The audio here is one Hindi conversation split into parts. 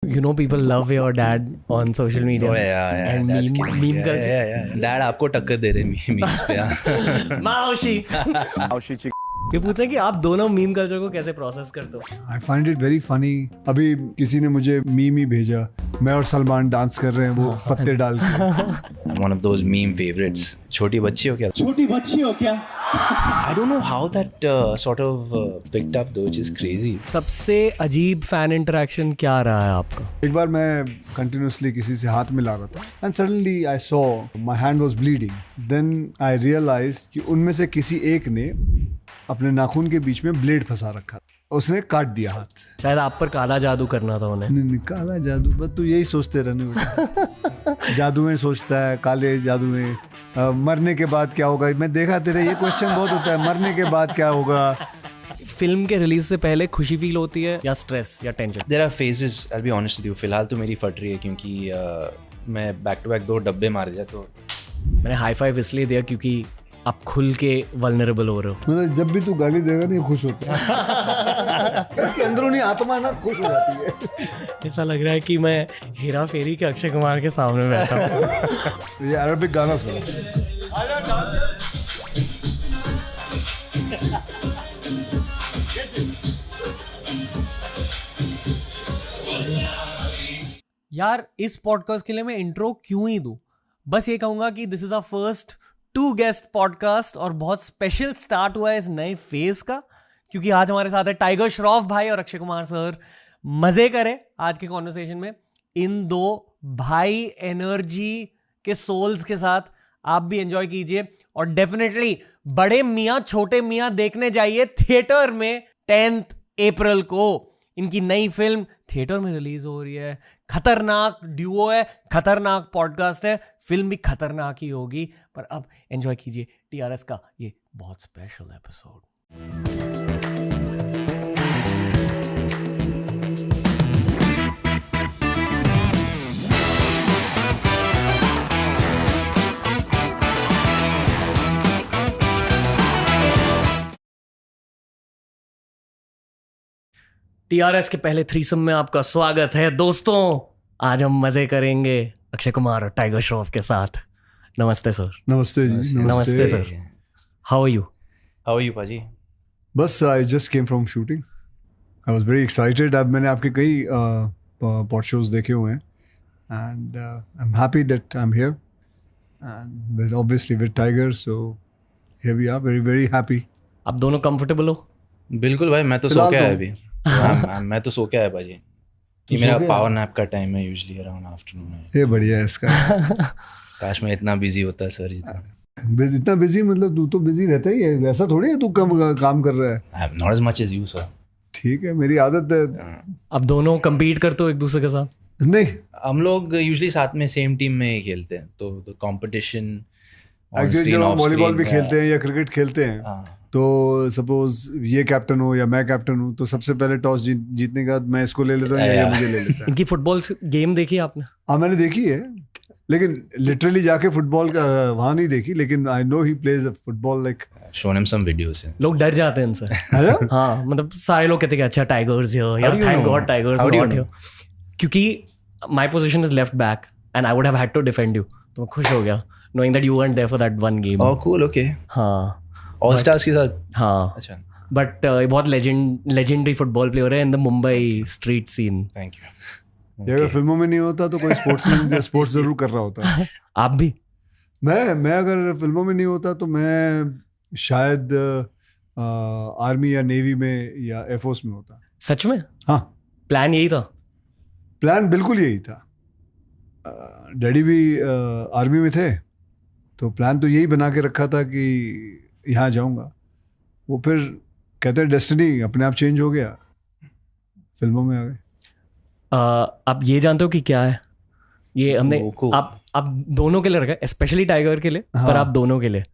you know people love your dad on social media. Oh yeah, and that's meme killing. meme Yeah, culture. yeah. Dad आपको टक्कर दे रहे मीम्स पे यार. माओशी. ये पूछा कि आप दोनों मीम कल्चर को कैसे प्रोसेस करते हो? I find it very funny. अभी किसी ने मुझे मीम ही भेजा, मैं और सलमान डांस कर रहे हैं वो पत्ते डाल के. I'm one of those meme favorites. छोटी बच्ची हो क्या? छोटी बच्ची हो क्या? I don't know how that sort of picked up though, which is crazy. सबसे अजीब फैन इंटरेक्शन क्या रहा है आपका? एक बार मैं कंटिन्यूसली किसी से हाथ मिला रहा था and suddenly I saw my hand was bleeding. Then I realised कि उनमें से किसी एक ने अपने नाखून के बीच में ब्लेड फंसा रखा, उसने काट दिया हाथ. शायद आप पर काला जादू करना था उन्हें. नहीं, काला जादू बस तू यही सोचते रहने बेटा. जादू में सोचता है, काले जादू में मरने के बाद क्या होगा. मैं देखा तेरे ये क्वेश्चन बहुत होता है, मरने के बाद क्या होगा. फिल्म के रिलीज से पहले खुशी फील होती है या स्ट्रेस या tension? There are phases. I'll be honest with you. फिलहाल तो मेरी फट रही है क्योंकि मैं बैक टू बैक 2 डब्बे मार दिया. तो मैंने हाई फाइव इसलिए दिया क्योंकि आप खुल के वल्नरेबल हो रहे हो. मतलब जब भी तू गाली देगा नहीं खुश होता है. इसके अंदरूनी आत्मा ना खुश हो जाती है. ऐसा लग रहा है कि मैं हेरा फेरी के अक्षय कुमार के सामने बैठा हूँ. ये अरबिक गाना सुनो. यार इस पॉडकास्ट के लिए मैं इंट्रो क्यों ही दूं? बस ये कहूंगा कि this is our first 2 guest podcast और बहुत स्पेशल स्टार्ट हुआ है इस नए फेज का, क्योंकि आज हमारे साथ है टाइगर श्रॉफ भाई और अक्षय कुमार सर. मजे करें आज के कॉन्वर्सेशन में इन 2 भाई एनर्जी के सोल्स के साथ. आप भी एंजॉय कीजिए और डेफिनेटली बड़े मियाँ छोटे मियाँ देखने जाइए थिएटर में 10 अप्रैल को. इनकी नई फिल्म थिएटर में रिलीज हो रही है. खतरनाक ड्यूओ है, खतरनाक पॉडकास्ट है, फिल्म भी खतरनाक ही होगी. पर अब एंजॉय कीजिए टीआरएस का ये बहुत स्पेशल एपिसोड. टीआरएस के पहले थ्रीसम में आपका स्वागत है दोस्तों. आज हम मजे करेंगे अक्षय कुमार और टाइगर श्रॉफ के साथ. नमस्ते सर. नमस्ते जी. नमस्ते sir. How are you? How are you, पाजी? बस I just came from shooting. I was very excited. अब मैंने आपके कई पॉड शोज देखे हुए हैं and I am happy that I am here and obviously with Tiger. So here we are, very very happy. आप दोनों कंफर्टेबल हो? बिल्कुल भाई, मैं तो सो के आया अभी. मैं तो सो के आया भाजी. ये मेरा पावर नैप का टाइम है यूजुअली अराउंड आफ्टरनून. ये बढ़िया है इसका. काश मैं इतना बिजी होता सर जितना. इतना बिजी मतलब तू तो बिजी रहता ही है, ऐसा थोड़ी है तू कम काम कर रहा है. I'm not as much as you, sir. ठीक है, मेरी आदत है. आप दोनों compete करते हो एक दूसरे के साथ? नहीं, हम लोग यूजुअली साथ में सेम टीम में ही खेलते हैं. तो कंपटीशन एक्चुअली जब हम वॉलीबॉल भी खेलते हैं या क्रिकेट खेलते हैं तो सपोज ये कैप्टन हो या मैं कैप्टन हूँ तो सबसे पहले टॉस जीतने के बाद मैं इसको ले लेता हूँ या ये मुझे ले लेता है. इनकी फुटबॉल गेम देखी आपने? हाँ मैंने देखी है, लेकिन लिटरली जाके फुटबॉल का वहाँ नहीं देखी, लेकिन I know he plays football like. shown him some videos. लोग डर जाते हैं इनसे. हाँ मतलब सारे लोग कहते हैं अच्छा टाइगर्स हियर या thank god tigers not here, क्योंकि my position is left back and I would have had to defend you. तो मैं खुश हो गया knowing that you weren't there for that one game. Oh cool, okay. हाँ ऑल स्टार्स के साथ. हाँ अच्छा. बट बहुत लेजेंडरी फुटबॉल प्लेयर है in the Mumbai street scene. Thank you. ये अगर फिल्मों में नहीं होता तो कोई स्पोर्ट्समैन स्पोर्ट्स जरूर कर रहा होता. आप भी? मैं अगर फिल्मों में नहीं होता तो मैं शायद आर्मी या नेवी में या एयरफोर्स में होता. सच में? हाँ. प्लान यही था? प्लान बिल्कुल यही था. डैडी भी आर्मी में थे तो प्लान तो यही बना के रखा था कि यहाँ जाऊँगा. वो फिर कहते हैं डेस्टिनी अपने आप चेंज हो गया, फिल्मों में आ गए. आप ये जानते हो कि क्या है ये? हमने आप दोनों के लिए रखा है, स्पेशली टाइगर के लिए. हाँ. पर आप दोनों के लिए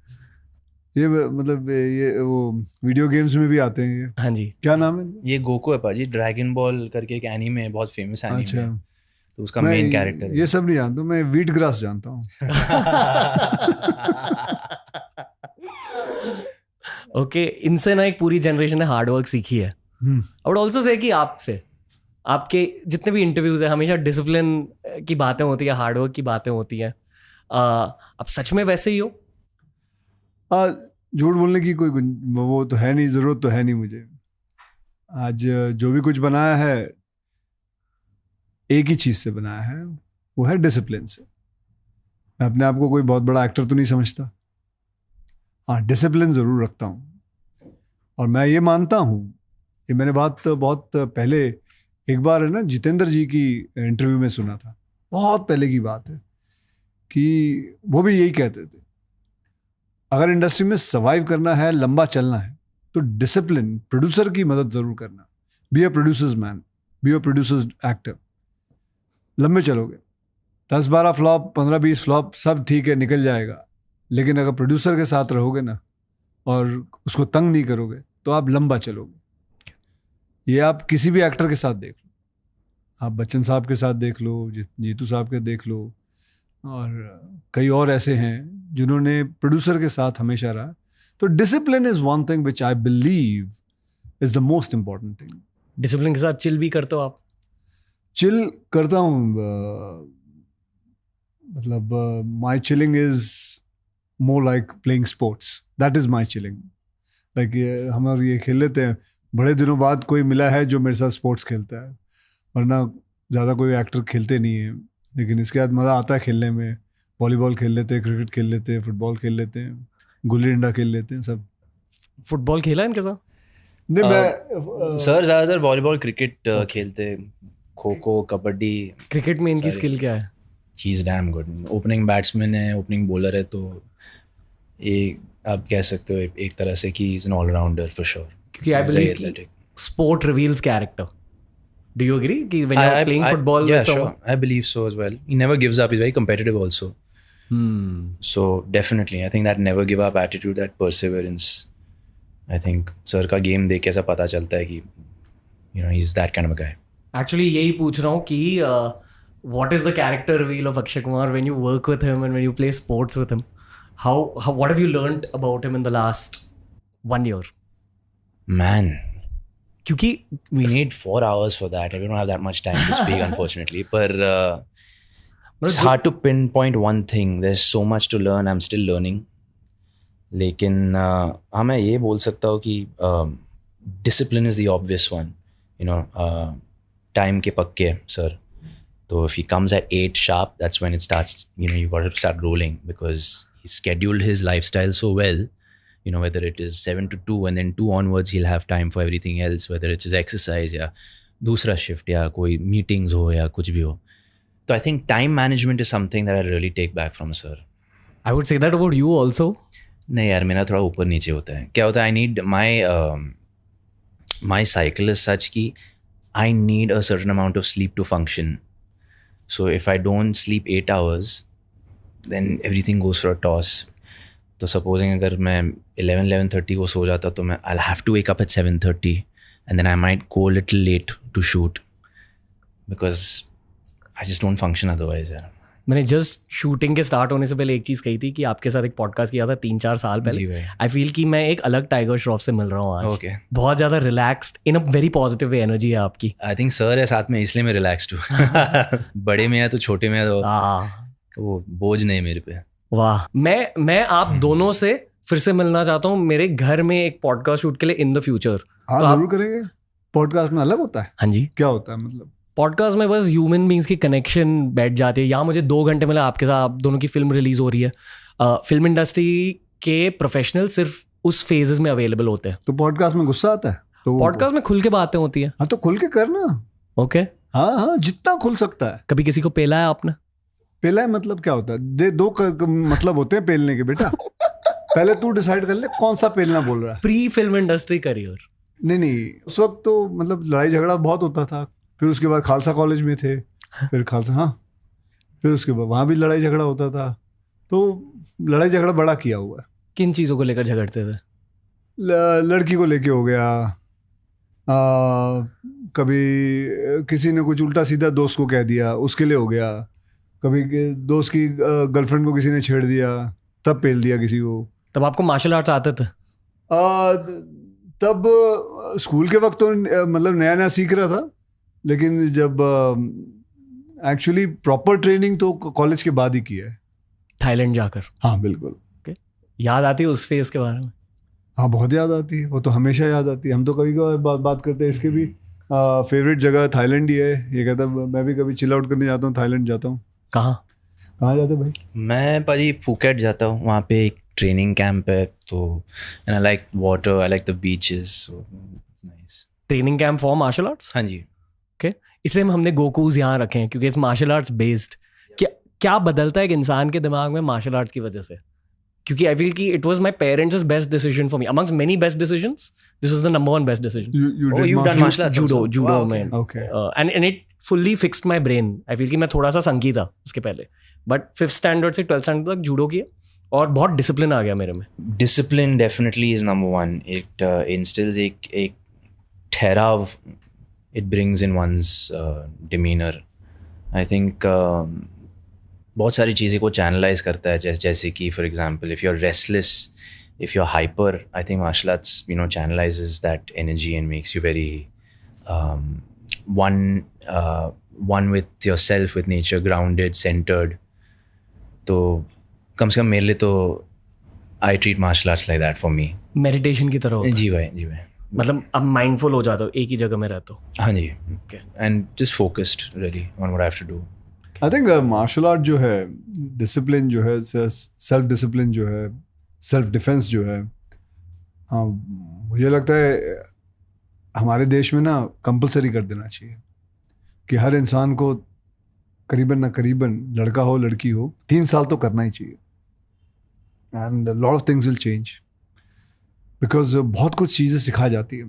ये मतलब ये वो वीडियो गेम्स में भी आते हैं ये. हाँ जी. क्या नाम है ये? गोकू है पाजी. ड्रैगन बॉल करके एक एनीमे है, बहुत फेमस एनीमे. अच्छा. तो उसका मेन कैरेक्टर है. ये सब नहीं जानता मैं, वीट ग्रास जानता हूँ. ओके, इनसे ना एक पूरी जनरेशन ने हार्डवर्क सीखी है. आई वुड आल्सो से कि आपसे आपके जितने भी इंटरव्यूज है हमेशा डिसिप्लिन की बातें होती है, हार्डवर्क की बातें होती है। अब सच में वैसे ही हो? झूठ बोलने की कोई वो तो है नहीं, ज़रूरत तो है नहीं मुझे। आज जो भी कुछ बनाया है एक ही चीज़ से बनाया है, वो है डिसिप्लिन से। मैं अपने आप को कोई बहुत बड़ा एक्टर तो नहीं समझता, हाँ डिसिप्लिन ज़रूर रखता हूँ। और मैं ये मानता हूँ, ये मैंने बात बहुत पहले एक बार है ना जितेंद्र जी की इंटरव्यू में सुना था, बहुत पहले की बात है, कि वो भी यही कहते थे, अगर इंडस्ट्री में सर्वाइव करना है, लंबा चलना है, तो डिसिप्लिन, प्रोड्यूसर की मदद ज़रूर करना। Be a producers man, be a producers actor. लंबे चलोगे, 10-12 फ्लॉप, 15-20 फ्लॉप, सब ठीक है, निकल जाएगा। लेकिन अगर प्रोड्यूसर के साथ रहोगे ना और उसको तंग नहीं करोगे, तो आप लंबा चलोगे। ये आप किसी भी एक्टर के साथ देख लो, आप बच्चन साहब के साथ देख लो, जीतू साहब के देख लो, और कई और ऐसे हैं जिन्होंने प्रोड्यूसर के साथ हमेशा रहा। तो discipline is one thing which I believe is the most important thing. Discipline के साथ चिल भी करते हो आप? चिल करता हूँ, मतलब my chilling is more like playing sports, that is my chilling. Like हम ये खेल लेते हैं, बड़े दिनों बाद कोई मिला है जो मेरे साथ स्पोर्ट्स खेलता है, वरना ज़्यादा कोई एक्टर खेलते नहीं है। लेकिन इसके बाद मज़ा आता है खेलने में। वॉलीबॉल खेल लेते हैं, क्रिकेट खेल लेते हैं, फुटबॉल खेल लेते हैं, गुल्ली डंडा खेल लेते हैं, सब। फुटबॉल खेला है इनके साथ? नहीं, मैं सर ज़्यादातर वॉलीबॉल, क्रिकेट खेलते, खो खो, कबड्डी। क्रिकेट में इनकी स्किल क्या है? चीज़ डैम गुड। ओपनिंग बैट्समैन है, ओपनिंग बॉलर है, तो ये आप कह सकते हो एक तरह से कि is an allrounder for sure. क्योंकि I believe sport reveals character. Do you agree? When you're playing football, yeah, sure. I believe so as well. He never gives up. He's very competitive also. So definitely, I think that never give up attitude, that perseverance. I think sir का game देख के ऐसा पता चलता है कि he's that kind of a guy. Actually, यही पूछ रहा हूँ कि what is the character reveal of Akshay Kumar when you work with him and when you play sports with him? How what have you learned about him in the last 1 year? Man. क्योंकि we need 4 hours for that. We don't have that much time to speak, unfortunately. But it's hard to pinpoint one thing. There's so much to learn. I'm still learning. लेकिन हाँ, मैं ये बोल सकता हूँ कि discipline is the obvious one. Time के पक्के sir. So if he comes at 8 sharp, that's when it starts. You got to start rolling, because he scheduled his lifestyle so well. Whether it is 7 to 2 and then 2 onwards, he'll have time for everything else, whether it's his exercise या दूसरा shift या कोई meetings हो या कुछ भी हो. So I think time management is something that I really take back from sir. I would say that about you also. नहीं यार, मेरा थोड़ा ऊपर नीचे होता है। क्या होता है, I need my cycle is such कि I need a certain amount of sleep to function. So if I don't sleep 8 hours, then everything goes for a toss. तो सपोजिंग अगर मैं 11:30 को सो जाता, तो मैं I'll have to wake up at 7:30 and then I might go a little late to shoot because I just don't function otherwise यार। मैंने जस्ट शूटिंग के स्टार्ट होने से पहले एक चीज़ कही थी कि आपके साथ एक पॉडकास्ट किया था 3-4 साल पहले। आई फील कि मैं एक अलग टाइगर श्रॉफ से मिल रहा हूँ आज। Okay. बहुत ज़्यादा रिलैक्स्ड, इन अ वेरी पॉजिटिव वे एनर्जी है आपकी। आई थिंक सर है साथ में, इसलिए मैं रिलैक्स्ड हूँ। बड़े में है तो छोटे में है तो वो बोझ नहीं मेरे पे। वाह, मैं आप दोनों से फिर से मिलना चाहता हूँ मेरे घर में एक पॉडकास्ट शूट के लिए इन द फ्यूचर। हाँ, जरूर करेंगे। पॉडकास्ट में अलग होता है? हाँ जी। क्या होता है मतलब? पॉडकास्ट में बस ह्यूमन बींग्स की कनेक्शन बैठ जाती है। यहाँ मुझे 2 घंटे मिला आपके साथ, आप दोनों की फिल्म रिलीज हो रही है। फिल्म इंडस्ट्री के प्रोफेशनल सिर्फ उस फेजेस में अवेलेबल होते हैं। तो पॉडकास्ट में गुस्सा आता है? तो पॉडकास्ट में खुल के बातें होती है। हाँ, तो खुल के करना। ओके। हाँ, जितना खुल सकता है। कभी किसी को पेला है आपने? पेला है मतलब क्या होता है? दो मतलब होते हैं पेलने के बेटा। पहले तू डिसाइड कर ले कौन सा पेलना बोल रहा है। Pre film industry career? नहीं, उस वक्त तो मतलब लड़ाई झगड़ा बहुत होता था। फिर उसके बाद खालसा कॉलेज में थे, फिर खालसा, हाँ, फिर उसके बाद वहाँ भी लड़ाई झगड़ा होता था। तो लड़ाई झगड़ा बड़ा किया हुआ है। किन चीज़ों को लेकर झगड़ते थे? लड़की को लेके हो गया, कभी किसी ने कुछ उल्टा सीधा दोस्त को कह दिया, उसके लिए हो गया। कभी दोस्त की गर्लफ्रेंड को किसी ने छेड़ दिया, तब पेल दिया किसी को। तब आपको मार्शल आर्ट्स आते थे? तब स्कूल के वक्त तो मतलब नया नया सीख रहा था, लेकिन जब एक्चुअली प्रॉपर ट्रेनिंग तो कॉलेज के बाद ही किया है। थाईलैंड जाकर हाँ बिल्कुल। याद आती है उस फेज के बारे में? हाँ बहुत याद आती है, वो तो हमेशा याद आती है। हम तो कभी कभार बात करते हैं इसके भी, फेवरेट जगह थाईलैंड ही है। ये कहता है मैं भी कभी चिल आउट करने जाता हूँ, थाईलैंड जाता हूँ। कहाँ जाते भाई? मैं पाजी फुकेट जाता हूँ, वहाँ पे एक ट्रेनिंग कैंप है, तो and I like water, I like the beaches, so nice. Training camp for martial arts? हाँ जी। ओके, इसलिए हमने गोकूज यहाँ रखे हैं क्योंकि इट्स मार्शल आर्ट्स बेस्ड। क्या बदलता है एक इंसान के दिमाग में मार्शल आर्ट्स की वजह से? क्योंकि आई फील कि it was my parents best decision for me amongst many best decisions, this was the number one best decision. you've done martial arts also? judo Wow, में okay. And it fully fixed my brain. I feel कि मैं थोड़ा सा संकी था उसके पहले, बट 5th स्टैंडर्ड से 12th स्टैंडर्ड तक जूडो किया और बहुत डिसिप्लिन आ गया मेरे में। Discipline definitely is number one. It instils एक ठहराव, it brings in one's demeanour. I think बहुत सारी चीज़ें को चैनलाइज करता है, जैसे कि for example if you are restless, if you are hyper, I think martial arts channelises that energy and makes you very one with yourself, with nature, grounded, centered. तो कम से कम मेरे लिए तो I treat martial arts like that for me. Meditation की तरह होता है। जी भाई, जी भाई। मतलब अब माइंडफुल हो जाता हो, एक ही जगह में रहते हो। हाँ जी। Okay. And just focused really on what I have to do. I think martial art जो है, डिसिप्लिन जो है, सेल्फ डिसिप्लिन जो है, सेल्फ डिफेंस जो है, मुझे लगता है हमारे देश में ना कंपलसरी कर देना चाहिए कि हर इंसान को करीबन ना करीबन, लड़का हो लड़की हो, 3 साल तो करना ही चाहिए। And lot of things will change because बहुत कुछ चीज़ें सिखा जाती है।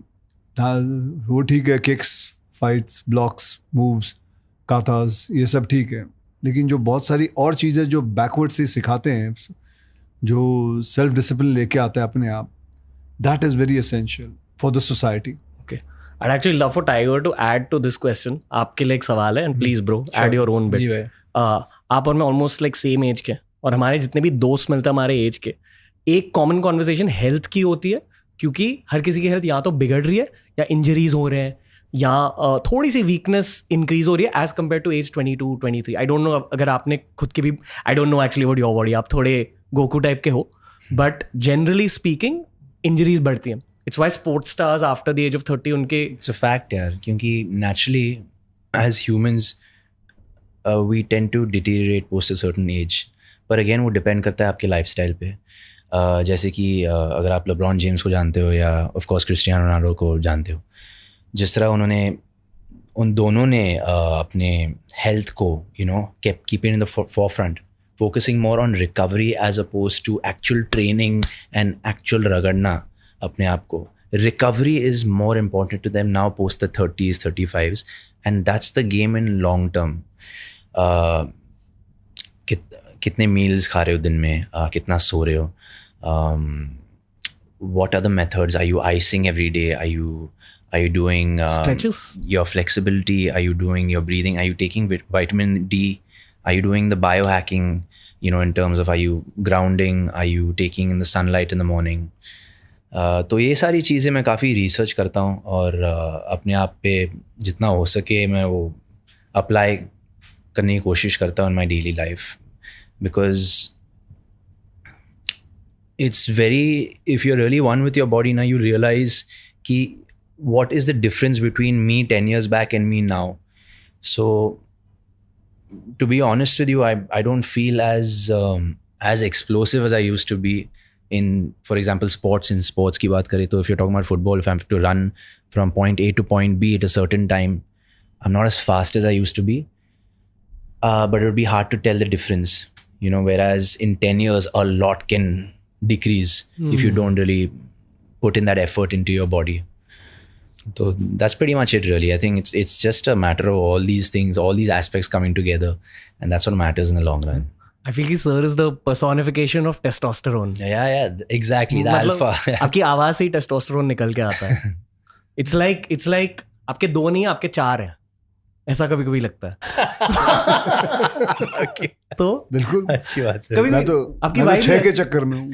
वो ठीक है, किक्स, फाइट्स, ब्लॉक्स, मूव्स, काताज, ये सब ठीक है, लेकिन जो बहुत सारी और चीज़ें जो बैकवर्ड से सिखाते हैं, जो सेल्फ डिसिप्लिन लेके आता है अपने आप, that is very essential for the society. I'd actually love for Tiger to add to this question. आपके लिए एक सवाल है, and please bro, add your own bit. जी भाई। आप और मैं ऑलमोस्ट लाइक सेम एज के, और हमारे जितने भी दोस्त मिलते हैं हमारे एज के, एक कॉमन कॉन्वर्सेशन हेल्थ की होती है, क्योंकि हर किसी की हेल्थ या तो बिगड़ रही है या इंजरीज हो रहे हैं या थोड़ी सी वीकनेस इंक्रीज हो रही है as compare to age 22, 23। I don't know अगर आपने खुद के भी, I don't know actually what your body, आप थोड़े गोकू टाइप के हो, बट जनरली स्पीकिंग इंजरीज बढ़ती हैं। It's why sports stars after the age of 30 उनके It's a fact यार, क्योंकि naturally as humans we tend to deteriorate post a certain age, पर again वो depend करता है आपके lifestyle पे। जैसे कि अगर आप LeBron James को जानते हो या of course Cristiano Ronaldo को जानते हो, जिस तरह उन दोनों ने अपने health को kept keeping in the forefront, focusing more on recovery as opposed to actual training and actual रगड़ना अपने आप को। Recovery is more important to them now post the 30s, 35s, and that's the game in long term. कितने meals खा रहे हो दिन में, कितना सो रहे हो, what are the methods, are you icing every day, are you doing stretches, your flexibility, are you doing your breathing, are you taking vitamin D, are you doing the biohacking, in terms of are you grounding, are you taking in the sunlight in the morning. तो ये सारी चीज़ें मैं काफ़ी रिसर्च करता हूँ और अपने आप पे जितना हो सके मैं वो अप्लाई करने की कोशिश करता हूँ in my daily life, because it's very, if you really one with your body ना, यू रियलाइज कि what is the difference between me 10 years back and me now. So to be honest with you, I don't feel as explosive as I used to be in, for example, sports. In sports ki baat kare to, if you're talking about football, if I have to run from point A to point B at a certain time, I'm not as fast as I used to be, but it would be hard to tell the difference, whereas in 10 years a lot can decrease if you don't really put in that effort into your body. So that's pretty much it really. I think it's just a matter of all these things, all these aspects coming together, and that's what matters in the long run. I feel कि sir is the personification of testosterone. Yeah, exactly. The alpha. आपकी आवाज से ही testosterone निकल के आता है. It's like आपके 2 नहीं, आपके 4 हैं. ऐसा कभी कभी लगता है. Okay. तो बिल्कुल अच्छी बात है. मैं तो आपकी 6 के चक्कर में हूँ.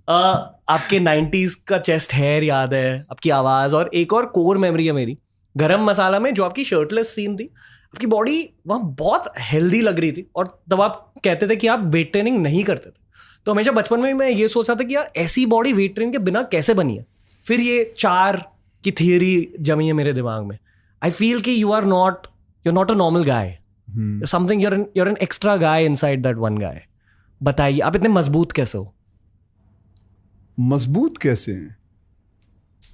आपके 90s का चेस्ट हेयर याद है, आपकी आवाज, और एक और कोर मेमोरी है मेरी, गरम मसाला में जो आपकी शर्टलेस सीन थी, आपकी बॉडी वहाँ बहुत हेल्दी लग रही थी, और तब आप कहते थे कि आप वेट ट्रेनिंग नहीं करते थे। तो हमेशा बचपन में मैं ये सोचता था कि यार ऐसी बॉडी वेट ट्रेनिंग के बिना कैसे बनी है। फिर ये 4 की थियरी जमी है मेरे दिमाग में। आई फील कि you are not a normal guy, something, you're an extra guy inside that one guy. बताइए आप इतने मजबूत कैसे हो? मजबूत कैसे हैं?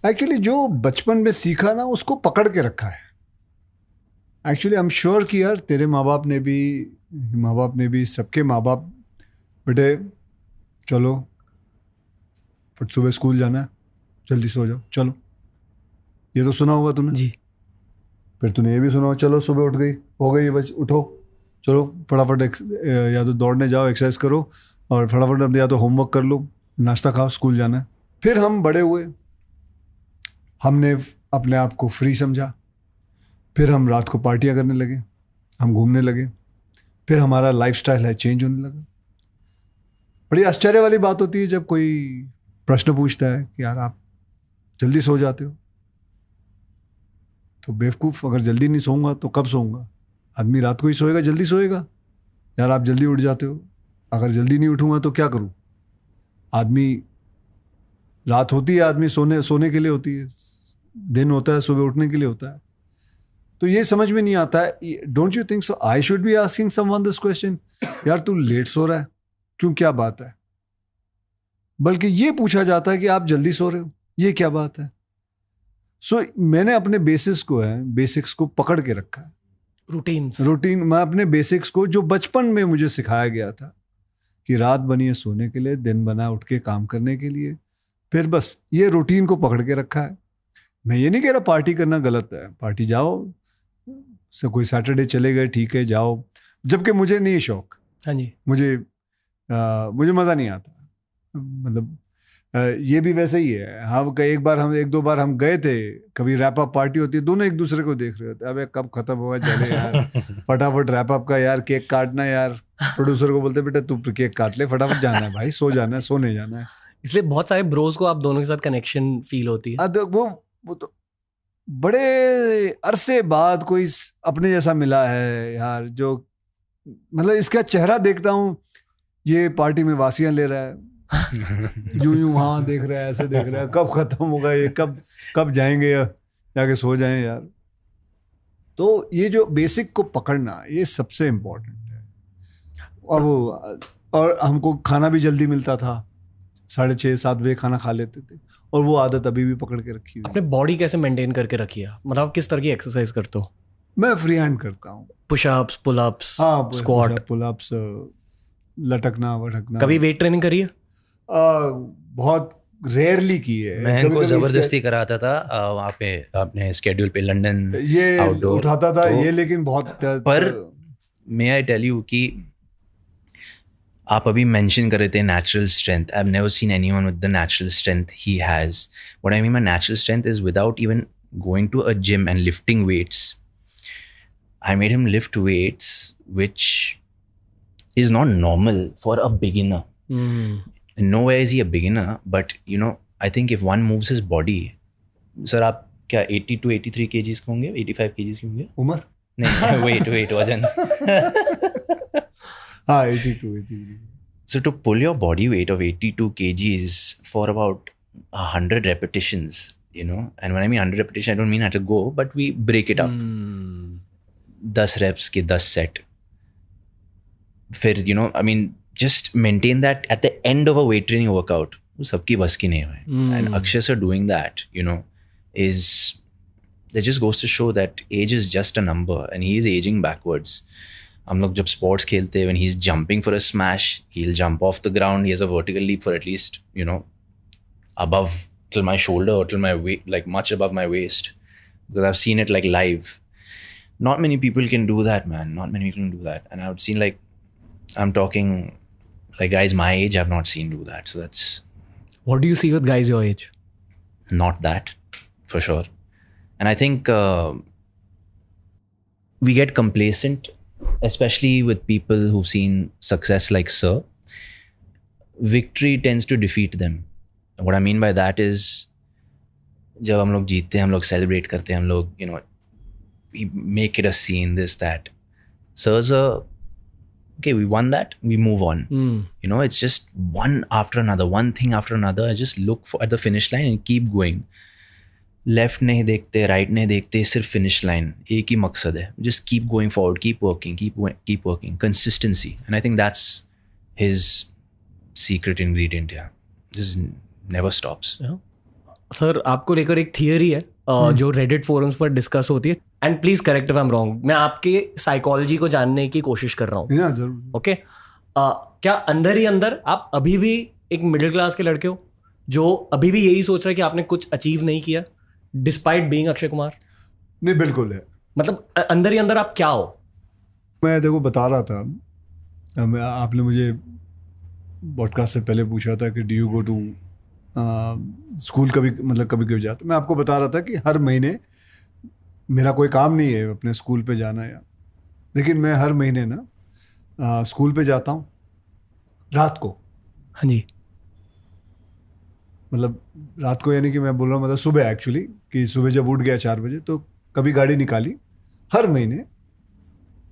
एक्चुअली जो बचपन में सीखा ना उसको पकड़ के रखा है। एक्चुअली आई एम श्योर कि यार तेरे माँ बाप ने भी सबके माँ बाप, बेटे चलो फिर सुबह स्कूल जाना है, जल्दी सो जाओ, चलो, ये तो सुना होगा तूने जी। फिर तूने ये भी सुना, चलो सुबह उठ गई, हो गई बस, उठो, चलो फटाफट या तो दौड़ने जाओ, एक्सरसाइज करो, और फटाफट या तो होमवर्क कर लो, नाश्ता खाओ, स्कूल जाना है। फिर हम बड़े हुए, हमने अपने आप को फ्री समझा, फिर हम रात को पार्टियां करने लगे, हम घूमने लगे, फिर हमारा लाइफस्टाइल है चेंज होने लगा। बड़ी आश्चर्य वाली बात होती है जब कोई प्रश्न पूछता है कि यार आप जल्दी सो जाते हो, तो बेवकूफ़, अगर जल्दी नहीं सोऊंगा तो कब सोऊंगा? आदमी रात को ही सोएगा, जल्दी सोएगा। यार आप जल्दी उठ जाते हो, अगर जल्दी नहीं उठूंगा तो क्या करूं? आदमी, रात होती है आदमी सोने के लिए होती है, दिन होता है सुबह उठने के लिए होता है। तो ये समझ में नहीं आता है। Don't you think so I should be asking someone this question, यार तू लेट सो रहा है क्यों, क्या बात है? बल्कि ये पूछा जाता है कि आप जल्दी सो रहे हो, ये क्या बात है? सो मैंने अपने बेसिक्स को पकड़ के रखा है। रूटीन, मैं अपने बेसिक्स को जो बचपन में मुझे सिखाया गया था कि रात बनी है सोने के लिए, दिन बना उठ के काम करने के लिए, फिर बस ये रूटीन को पकड़ के रखा है। मैं ये नहीं कह रहा पार्टी करना गलत है, पार्टी जाओ, से कोई सैटरडे चले गए ठीक है जाओ, जबकि मुझे नहीं शौक। हाँ जी। मुझे मज़ा नहीं आता, मतलब ये भी वैसे ही है। हाँ, एक दो बार हम गए थे, कभी रैप अप पार्टी होती है, दोनों एक दूसरे को देख रहे होते, अबे कब खत्म होगा, चले यार फटाफट रैप अप का, यार केक काटना, यार प्रोड्यूसर को बोलते बेटा तू केक काट ले, फटाफट जाना है भाई, सो जाना है, सोने जाना है। इसलिए बहुत सारे ब्रोज को आप दोनों के साथ कनेक्शन फील होती है। वो तो बड़े अरसे बाद कोई अपने जैसा मिला है यार, जो मतलब इसका चेहरा देखता हूँ, ये पार्टी में वासियां ले रहा है, यूं हाँ देख रहा है, ऐसे देख रहा है, कब खत्म होगा ये, कब जाएंगे, जाके सो जाएं यार। तो ये जो बेसिक को पकड़ना, ये सबसे इम्पोर्टेंट है। और हमको खाना भी जल्दी मिलता था, 6:30-7 बजे खाना खा लेते थे, और वो आदत अभी भी पकड़ के रखी हुई। आपने बॉडी कैसे मेंटेन करके रखी है? मतलब आप किस तरह की एक्सरसाइज करते हो? मैं फ्री हैंड करता हूँ, पुशअप्स, पुलअप्स, हाँ, स्क्वाट, पुलअप्स, लटकना वटकना। कभी वेट ट्रेनिंग करी है? बहुत रेयरली की है। मैं इनको जबरदस्ती कराता था वहाँ पे अपने स्केड्यूल पे, लंदन ये आउटडोर उठाता था, ये लेकिन बहुत पर मे आई टेल यू कि आप अभी मेंशन कर रहे थे natural strength. I have never seen anyone with the natural strength he has. What I mean by natural strength is without even going to a gym and lifting weights. I made him lift weights, which is not normal for a beginner. Nowhere is he a beginner, but you know, I think if one moves his body, sir, आप क्या 80 to 83 kgs के होंगे, 85 kgs के होंगे? उम्र? नहीं, wait, वजन। हाँ, 82. So to pull your body weight of 82 kgs for about 100 repetitions, you know, and when I mean 100 repetitions, I don't mean I have to go, but we break it up. 10 reps के 10 set. फिर you know, I mean, just maintain that at the end of a weight training workout. वो सबकी बस की नहीं है. And Akshay sir doing that, you know, that just goes to show that age is just a number, and he is aging backwards. हम लोग जब sports खेलते हैं, when he's jumping for a smash, he'll jump off the ground. He has a vertical leap for at least, you know, above till my shoulder or till my waist, like much above my waist, because I've seen it like live. Not many people can do that, man. Not many people can do that. And I've seen, like, I'm talking like guys my age I've not seen do that. So that's... What do you see with guys your age? Not that, for sure. And I think we get complacent, especially with people who've seen success like Sir. Victory tends to defeat them. What I mean by that is, जब हम लोग जीतते हैं, हम लोग सेलिब्रेट करते हैं, हम लोग, you know, we make it a scene, this, that. Sirs are, okay, we won that, we move on. You know, it's just one after another, one thing after another. I just look at the finish line and keep going. Left नहीं देखते, right नहीं देखते, सिर्फ finish line. एक ही मकसद है. Just keep going forward, keep working, keep working. Consistency. And I think that's his secret ingredient, yeah. Just never stops. Sir आपको लेकर एक थियरी है जो रेडिट फोरम्स पर डिस्कस होती है, and please correct if I am wrong. मैं आपके साइकोलॉजी को जानने की कोशिश कर रहा हूँ. जरूर. ओके, क्या अंदर ही अंदर आप अभी भी एक मिडिल क्लास के लड़के हो जो अभी भी यही सोच रहा है कि आपने कुछ अचीव नहीं किया डिस्पाइट बीइंग अक्षय कुमार? नहीं, बिल्कुल है. मतलब अंदर ही अंदर आप क्या हो? मैं देखो बता रहा था, आपने मुझे पॉडकास्ट से पहले पूछा था कि do you go to school कभी, मतलब कभी कभी जाता. मैं आपको बता रहा था कि हर महीने मेरा कोई काम नहीं है अपने स्कूल पे जाना या, लेकिन मैं हर महीने ना स्कूल पे जाता हूँ रात को. हाँ जी. मतलब रात को यानी कि मैं बोल रहा हूँ मतलब सुबह, एक्चुअली कि सुबह जब उठ गया 4 बजे तो कभी गाड़ी निकाली. हर महीने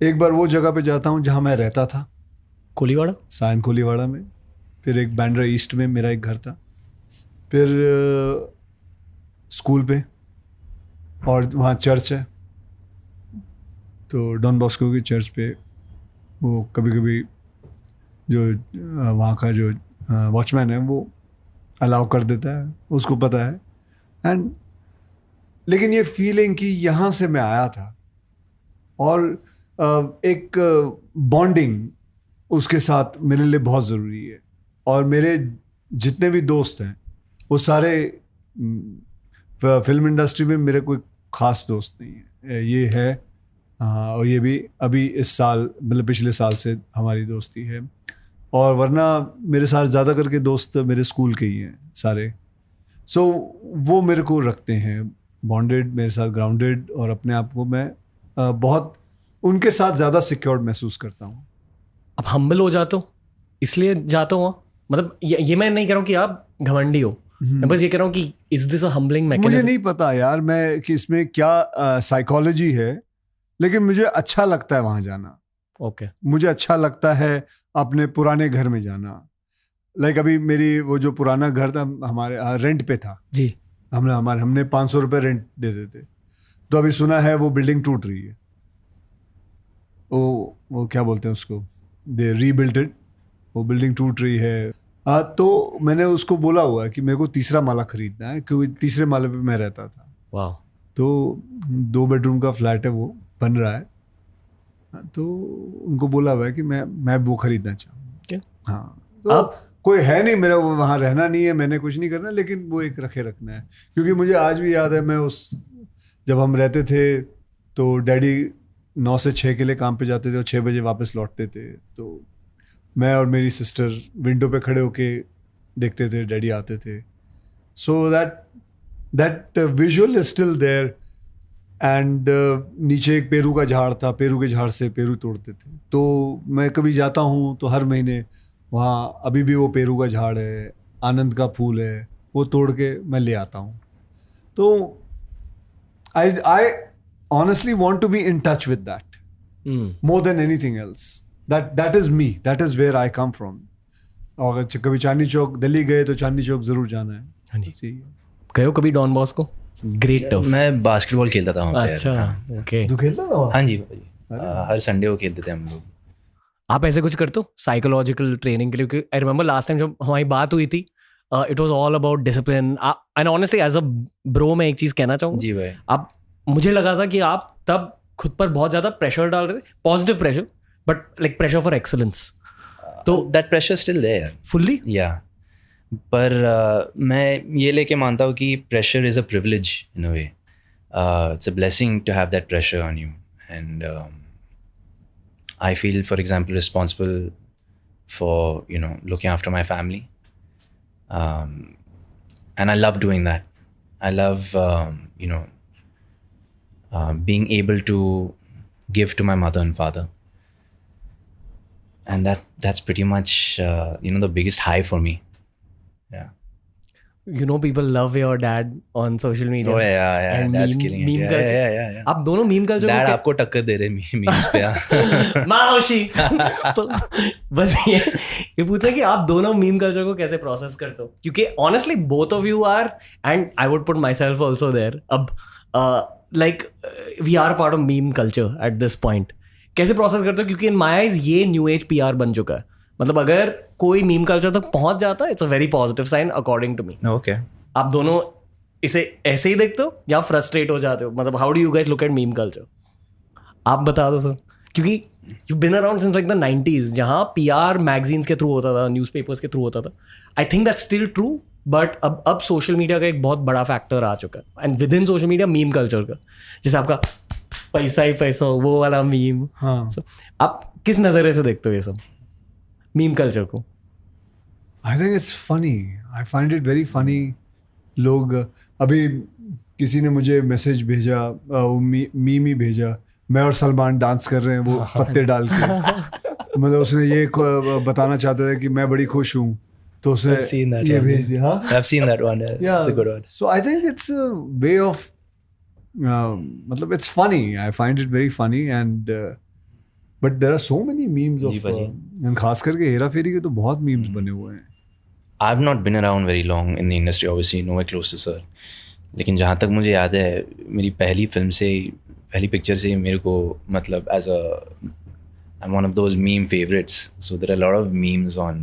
एक बार वो जगह पे जाता हूँ जहाँ मैं रहता था, कोलीवाड़ा, सायन कोलीवाड़ा में. फिर एक बैंड्रा ईस्ट में मेरा एक घर था. फिर स्कूल पे, और वहाँ चर्च है तो डॉन बॉस्को की चर्च पे वो कभी कभी जो वहाँ का जो वॉचमैन है वो अलाउ कर देता है, उसको पता है. एंड लेकिन ये फीलिंग कि यहाँ से मैं आया था और एक बॉन्डिंग उसके साथ मेरे लिए बहुत ज़रूरी है. और मेरे जितने भी दोस्त हैं वो सारे फिल्म इंडस्ट्री में मेरे कोई ख़ास दोस्त नहीं है. ये है और ये भी अभी इस साल, मतलब पिछले साल से हमारी दोस्ती है. और वरना मेरे साथ ज़्यादा करके दोस्त मेरे स्कूल के ही हैं सारे. सो वो मेरे को रखते हैं बॉन्डेड, मेरे साथ ग्राउंडेड, और अपने आप को मैं बहुत उनके साथ ज़्यादा सिक्योर्ड महसूस करता हूँ. अब हम्बल हो जाते हो इसलिए जाते हो? मतलब ये मैं नहीं कह रहा हूँ कि आप घमंडी हो, मैं बस ये कह रहा हूँ कि is this a humbling mechanism? मुझे नहीं पता यार मैं कि इसमें क्या साइकोलॉजी है, लेकिन मुझे अच्छा लगता है वहाँ जाना. ओके. मुझे अच्छा लगता है अपने पुराने घर में जाना. लाइक अभी मेरी वो जो पुराना घर था हमारे रेंट पे था जी. हमने 500 रुपये रेंट देते थे. तो अभी सुना है वो बिल्डिंग टूट रही है. वो क्या बोलते हैं उसको, दे रीबिल्ट इट. वो बिल्डिंग टूट रही है. तो मैंने उसको बोला हुआ है कि मेरे को 3रा माला खरीदना है, क्योंकि 3रे माले पे मैं रहता था. वाह. तो 2 बेडरूम का फ्लैट है, वो बन रहा है. तो उनको बोला हुआ है कि मैं वो खरीदना चाहूँगा. हाँ. तो कोई है नहीं मेरा, वो वहाँ रहना नहीं है, मैंने कुछ नहीं करना, लेकिन वो एक रखना है. क्योंकि मुझे आज भी याद है, मैं जब हम रहते थे तो डैडी 9 से 6 के लिए काम पे जाते थे और 6 बजे वापस लौटते थे. तो मैं और मेरी सिस्टर विंडो पे खड़े होके देखते थे डैडी आते थे. So that visual is still there. And नीचे एक पेरू का झाड़ था, पेरू के झाड़ से पेरू तोड़ते थे. तो मैं कभी जाता हूँ तो हर महीने वहाँ अभी भी वो पेरू का झाड़ है, आनंद का फूल है, वो तोड़ के मैं ले आता हूँ. तो I honestly want to be in touch with that more than anything else. That is me. That is where I come from. और कभी चांदनी चौक दिल्ली गए तो चांदनी चौक जरूर जाना है. हाँ जी. गए हो कभी डॉन बॉस्को? Great tough. मैं बास्केटबॉल खेलता था वहाँ पे. अच्छा. ओके. तू खेलता था? हाँ जी हर संडे को खेलते थे हम लोग. आप ऐसे कुछ करते हो साइकोलॉजिकल ट्रेनिंग के लिए? क्योंकि आई रिमेंबर लास्ट टाइम जब हमारी बात हुई थी, it was all about discipline. And honestly as a bro मैं एक चीज़ कहना चाहूँगा. जी भाई. आप, मुझे लगा था कि आप तब खुद पर बहुत ज़्यादा प्रेशर डाल रहे थे, positive pressure, but like pressure for excellence. तो that pressure still there fully. या पर मैं ये लेके मानता हूँ कि pressure is a privilege in a way. It's a blessing to have that pressure on you. And I feel, for example, responsible for, looking after my family. And I love doing that. I love, being able to give to my mother and father. And that's pretty much, the biggest high for me. Yeah. you know people love your dad on social media. Oh yeah, And that's meme- killing meme it. culture. Yeah. आप दोनों मीम कल्चर Dad आपको टक्कर दे रहे मीम्स पे हाँ. माओशी. तो बस ये पूछा कि आप दोनों मीम कल्चर को कैसे प्रोसेस करते हो, क्योंकि honestly both of you are, and I would put myself also there. अब like we are part of meme culture at this point. कैसे प्रोसेस करते हो, क्योंकि इन माई आइज ये न्यू एज PR बन चुका है. मतलब अगर कोई मीम कल्चर तक पहुंच जाता है, it's a very positive sign according to me. Okay. आप दोनों इसे ऐसे ही देखते हो या फ्रस्ट्रेट हो जाते हो? मतलब how do you guys look at meme culture? आप बता दो सर, क्योंकि you been around since like the 90s, जहाँ PR मैगजीन्स के थ्रू होता था, न्यूज़पेपर्स के थ्रू होता था. I think that's still true, but अब सोशल मीडिया का एक बहुत बड़ा फैक्टर आ चुका है, and with in social media meme culture का, जैसे आपका पैसा ही पैसा हो, वो वाला मीम. हाँ. So, आप किस नज़रिए से देखते हो ये सब मीम कल्चर को? I think it's funny. I find it very funny. लोग अभी किसी ने मुझे मैसेज भेजा, मीम ही भेजा, मैं और सलमान डांस कर रहे हैं वो पत्ते डाल के. मतलब उसने ये बताना चाहता था कि मैं बड़ी खुश हूँ, तो I've seen उसने that ये one. भेज दिया. हाँ. I've seen that one. Yeah. It's a good one. So I think it's a way of मतलब it's funny. I find it very funny, and but there are so many memes ji of भाजी. and खास करके हेरा फेरी के तो बहुत memes बने हुए हैं. I've not been around very long in the industry, obviously, nowhere close to sir. लेकिन जहाँ तक मुझे याद है, मेरी पहली पिक्चर से मेरे को मतलब I'm one of those meme favorites. So there are a lot of memes on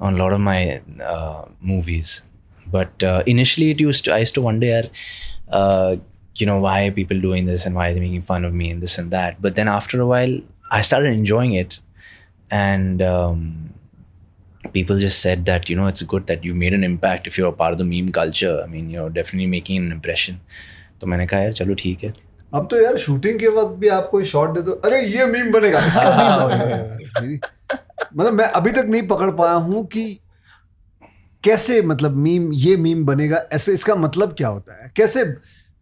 a lot of my movies. But initially I used to wonder, why are people doing this and why are they making fun of me and this and that. But then after a while, I started enjoying it. And people just said that, it's good that you made an impact if you're a part of the meme culture. I mean, you're definitely making an impression. तो मैंने कहा यार चलो ठीक है. अब तो यार शूटिंग के वक्त भी आप कोई शॉट दे दो, अरे ये मीम बनेगा, इसका मीम बनेगा. मतलब मैं अभी तक नहीं पकड़ पाया हूँ कि कैसे, मतलब ये मीम बनेगा, ऐसे इसका मतलब क्या होता है, कैसे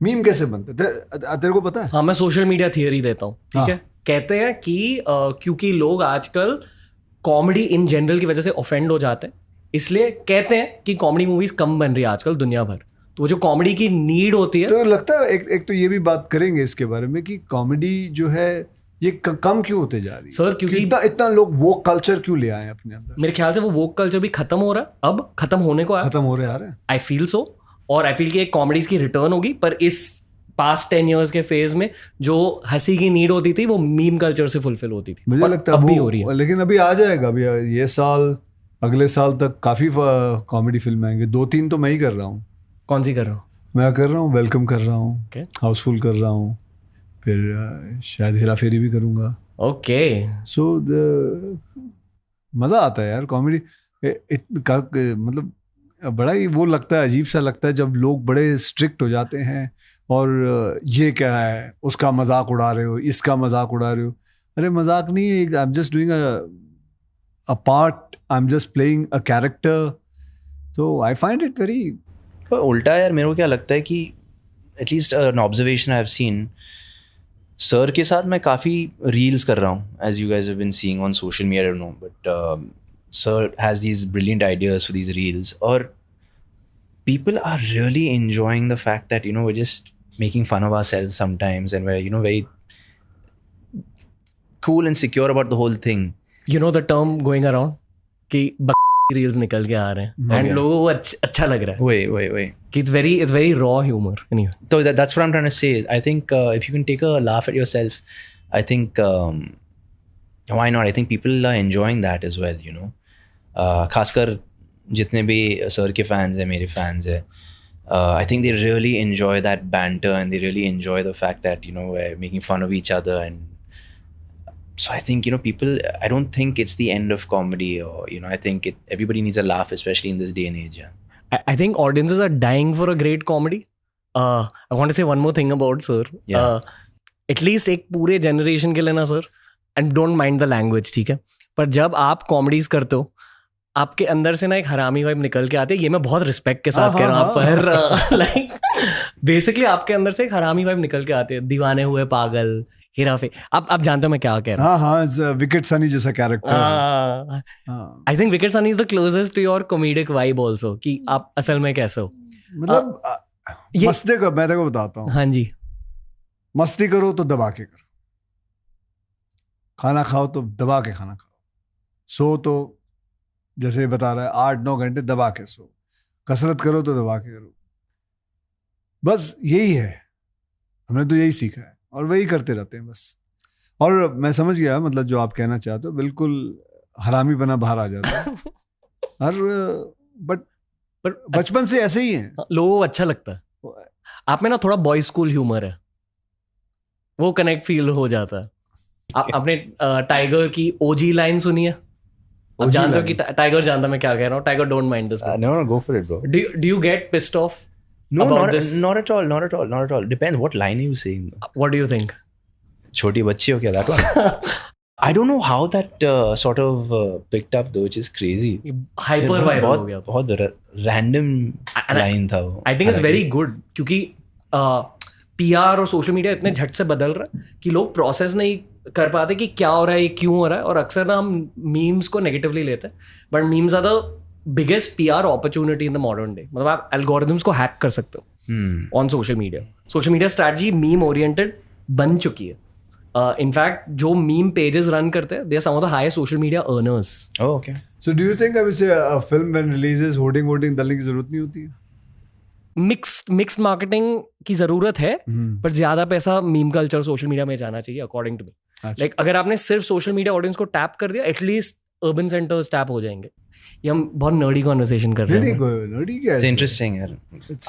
मीम कैसे बनते, तेरे को पता है? हाँ, मैं सोशल मीडिया थियरी देता हूँ, ठीक है. कहते हैं कि क्योंकि लोग आजकल कॉमेडी इन जनरल की वजह से ऑफेंड हो जाते हैं, इसलिए कहते हैं कि कॉमेडी मूवीज कम बन रही है आजकल दुनिया भर. तो वो जो कॉमेडी की नीड होती है, तो लगता है एक तो ये भी बात करेंगे इसके बारे में कि कॉमेडी जो है ये कम क्यों होते जा रही है सर, क्योंकि इतना लोग वो कल्चर क्यों ले आए अपने अंदर? मेरे ख्याल से वो वोक कल्चर भी खत्म हो रहा है, अब खत्म होने को खत्म हो रहे आ रहे हैं. I feel so. और आई फील कि एक कॉमेडीज की रिटर्न होगी, पर इस पास्ट 10 years के फेज में जो हंसी की नीड होती थी वो मीम कल्चर से फुलफिल होती थी. मुझे लगता है अब भी हो रही है. लेकिन अभी आ जाएगा, अभी ये साल अगले साल तक काफी कॉमेडी फिल्म आएंगे. 2-3 तो मैं ही कर रहा हूँ. कौन सी कर रहा हूँ? मैं कर रहा हूँ, वेलकम कर रहा हूँ, हाउसफुल कर रहा हूँ, फिर शायद हेरा फेरी भी करूँगा. ओके. सो मज़ा आता है यार कॉमेडी. मतलब बड़ा ही वो लगता है, अजीब सा लगता है जब लोग बड़े स्ट्रिक्ट हो जाते हैं और ये क्या है, उसका मजाक उड़ा रहे हो, इसका मजाक उड़ा रहे हो. अरे मजाक नहीं है, I am just doing a part, I am just playing a character. तो आई फाइंड इट वेरी. उल्टा यार मेरे को क्या लगता है कि at least an observation I have seen, sir के साथ मैं काफ़ी रील्स कर रहा हूँ, as you guys have been seeing on social media, I don't know, but sir has these brilliant ideas for these reels, और people are really enjoying the fact that we're just making fun of ourselves sometimes, and we're very cool and secure about the whole thing. You know the term going around कि रील्स निकल के आ रहे हैं एंड लोगों को अच्छा लग रहा है. Wait. कि it's very raw humor anyway. So that's what I'm trying to say. I think if you can take a laugh at yourself, I think why not? I think people are enjoying that as well, खासकर जितने भी सर के फैंस हैं, मेरे फैंस हैं, I think they really enjoy that banter and they really enjoy the fact that we're making fun of each other. And so I think people, I don't think it's the end of comedy, or I think everybody needs a laugh, especially in this day and age. I think audiences are dying for a great comedy. I want to say one more thing about sir. At least एक पूरे generation के लिए ना sir, and don't mind the language, ठीक है, पर जब आप कॉमेडीज करते हो आपके अंदर से ना एक हरामी वाइब निकल के आते हैं. ये मैं बहुत रिस्पेक्ट के साथ कह रहा हूँ, पर लाइक बेसिकली आपके अंदर से एक हरामी वाइब निकल के आते हैं. दीवाने हुए पागल, हेरा फेरी, आप जानते हो मैं क्या कह रहा हूँ. हाँ, विकेट सनी जैसा character. I think wicked Sunny is the closest to your comedic vibe also, कि आप असल में कैसे हो. मतलब मस्ती कर, मैं तेरे को बताता हूँ. हाँ जी. मस्ती करो तो दबा के करो, खाना खाओ तो दबा के खाना खाओ, सो तो जैसे बता रहा है 8-9 घंटे दबा के सो, कसरत करो तो दबा के करो. बस यही है, हमने तो यही सीखा है और वही करते रहते हैं बस. और मैं समझ गया, मतलब जो आप कहना चाहते हो, बिल्कुल हरामी बना बाहर आ जाता है. और बट बचपन से ऐसे ही है, लोगों को अच्छा लगता है. आप में ना थोड़ा बॉय स्कूल ह्यूमर है, वो कनेक्ट फील हो जाता है. आपने टाइगर की ओजी लाइन सुनी है? आप जानते हो कि टाइगर जानता मैं क्या कह रहा हूँ. Tiger don't mind this. No, go for it, bro. Do you get pissed off No, about this? not at all. Depends what line are you saying. What do you think? छोटी बच्ची हो क्या, that one? I don't know how that sort of picked up though, which is crazy. Hyper viral हो गया. बहुत random line था वो. I think it's very good, क्योंकि PR और सोशल मीडिया इतने झट से बदल रहा है कि लोग प्रोसेस नहीं कर पाते कि क्या हो रहा है, ये क्यों हो रहा है. और अक्सर ना हम मीम्स को नेगेटिवली लेते हैं, but memes are the biggest PR opportunity in the modern day. मतलब आप एल्गोरिथम्स को हैक कर सकते हो on social media. Social media strategy meme oriented बन चुकी है. इनफैक्ट जो मीम पेजेस रन करते हैं, they are some of the highest social media earners. Oh, okay. So do you think अभी से फिल्म व्हेन रिलीजेस होर्डिंग डालने की जरूरत नहीं होती है? मिक्स्ड मार्केटिंग की जरूरत है, पर ज्यादा पैसा मीम कल्चर सोशल मीडिया में जाना चाहिए अकॉर्डिंग टू मी. लाइक अगर आपने सिर्फ सोशल मीडिया ऑडियंस को टैप कर दिया, एटलीस्ट अर्बन सेंटर्स टैप हो जाएंगे. ये हम बहुत नर्डी कन्वर्सेशन कर रहे हैं. नर्डी क्या है? It's interesting, यार.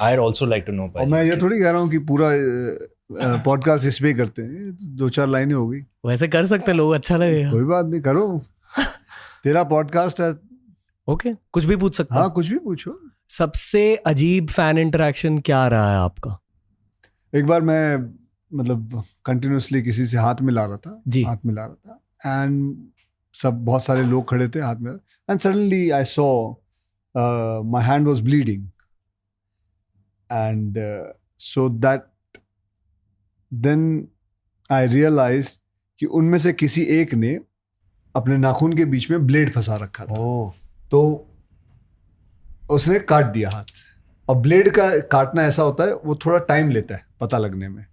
I'd also like to know. और मैं ये थोड़ी कह रहा हूँ कि पूरा पॉडकास्ट इस पे करते हैं. 2-4 लाइनें हो गई. वैसे कर सकते हैं लोग, अच्छा लगेगा. कोई बात नहीं, करो. तेरा पॉडकास्ट है. ओके, कुछ भी पूछ सकते. हाँ, कुछ भी पूछो. सबसे अजीब फैन इंटरेक्शन क्या रहा है आपका? एक बार मैं मतलब कंटिन्यूसली किसी से हाथ मिला रहा था जी. हाथ मिला रहा था एंड सब बहुत सारे लोग खड़े थे हाथ में, and suddenly I saw my hand was bleeding, and so that then I realised कि उनमें से किसी एक ने अपने नाखून के बीच में ब्लेड फंसा रखा था. तो उसने काट दिया हाथ. और ब्लेड का काटना ऐसा होता है, वो थोड़ा टाइम लेता है पता लगने में,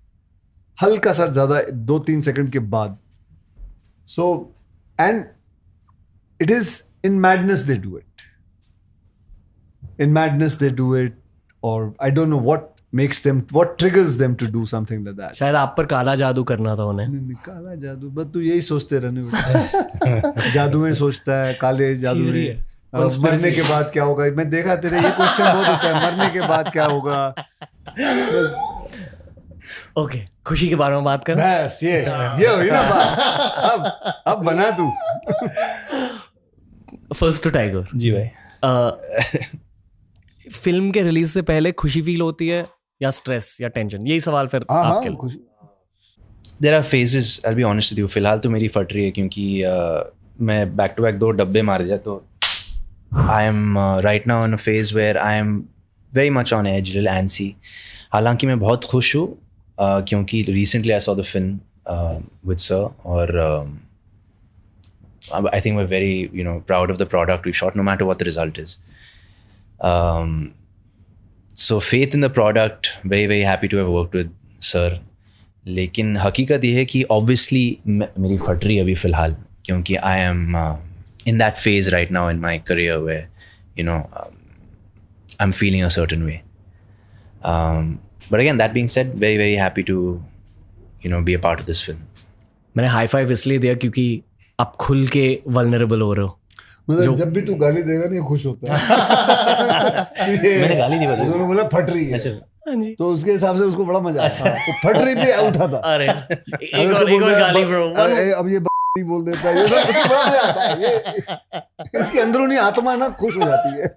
हल्का सा ज्यादा 2-3 सेकंड के बाद. So and it is in madness they do it, और I don't know what triggers them to do something like that. शायद आप पर काला जादू करना था उन्हें. नहीं, काला जादू बस तू यही सोचते रहने. जादू में सोचता है, काले जादू में मरने के बाद क्या होगा. मैं देखा तेरे ये क्वेश्चन बहुत होता है, मरने के बाद क्या होगा. ओके, खुशी के बारे में बात कर. बस ये हुई ना बात. अब बना तू. First to tiger. जी भाई. फिल्म के रिलीज से पहले खुशी फील होती है या स्ट्रेस या टेंशन? यही सवाल फिर आपके लिए. There are phases, I'll be honest with you. फिलहाल तो मेरी फट रही है क्योंकि मैं बैक टू बैक 2 डब्बे मार दिया. तो I am right now in a phase where I am very much on edge, little antsy. हालांकि मैं बहुत खुश हूँ क्योंकि recently I saw the film with Sir, और I think we're very proud of the product we've shot, no matter what the result is. So faith in the product, very very happy to have worked with Sir. लेकिन हकीकत ये है कि obviously मेरी फट रही है अभी फ़िलहाल क्योंकि I am in that phase right now in my career where I'm feeling a certain way. But again, that being said, very very happy to be a part of this film. मैंने हाई फाइव इसलिए दिया क्योंकि आप खुल के वल्नरेबल हो रहे हो. मतलब जब भी तू गाली देगा नहीं खुश होता है. मैंने गाली नहीं बोली. उन्होंने बोला फट रही है, तो उसके हिसाब से उसको बड़ा मजा आता है. वो फट रही पे उठा था. अरे एक और गाली ब्रो. अब ये बोल देता है, ये उसको बड़ा मजा आता है. ये इसकी अंदरूनी आत्मा ना खुश हो जाती है.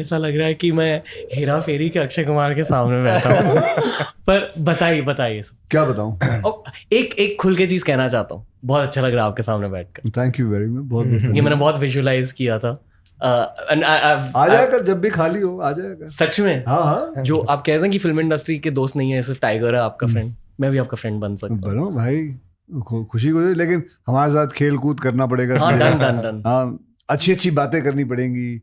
ऐसा लग रहा है कि मैं हेरा फेरी के अक्षय कुमार के सामने बैठा हूँ. पर बताइए क्या बताऊं. एक खुल के चीज कहना चाहता हूँ. बहुत अच्छा लग रहा है आपके सामने बैठकर. Thank you very much. बहुत ये मैंने बहुत विजुअलाइज किया था. आ जाया कर जब भी खाली हो, आ जाया कर. सच में. हाँ. जो आप कहते हैं कि फिल्म इंडस्ट्री के दोस्त नहीं है, सिर्फ टाइगर है आपका फ्रेंड. मैं भी आपका फ्रेंड बन सकता हूँ. बनो भाई. खुशी को, लेकिन हमारे साथ खेल कूद करना पड़ेगा। हाँ, डन। हाँ, अच्छी बातें करनी पड़ेंगी।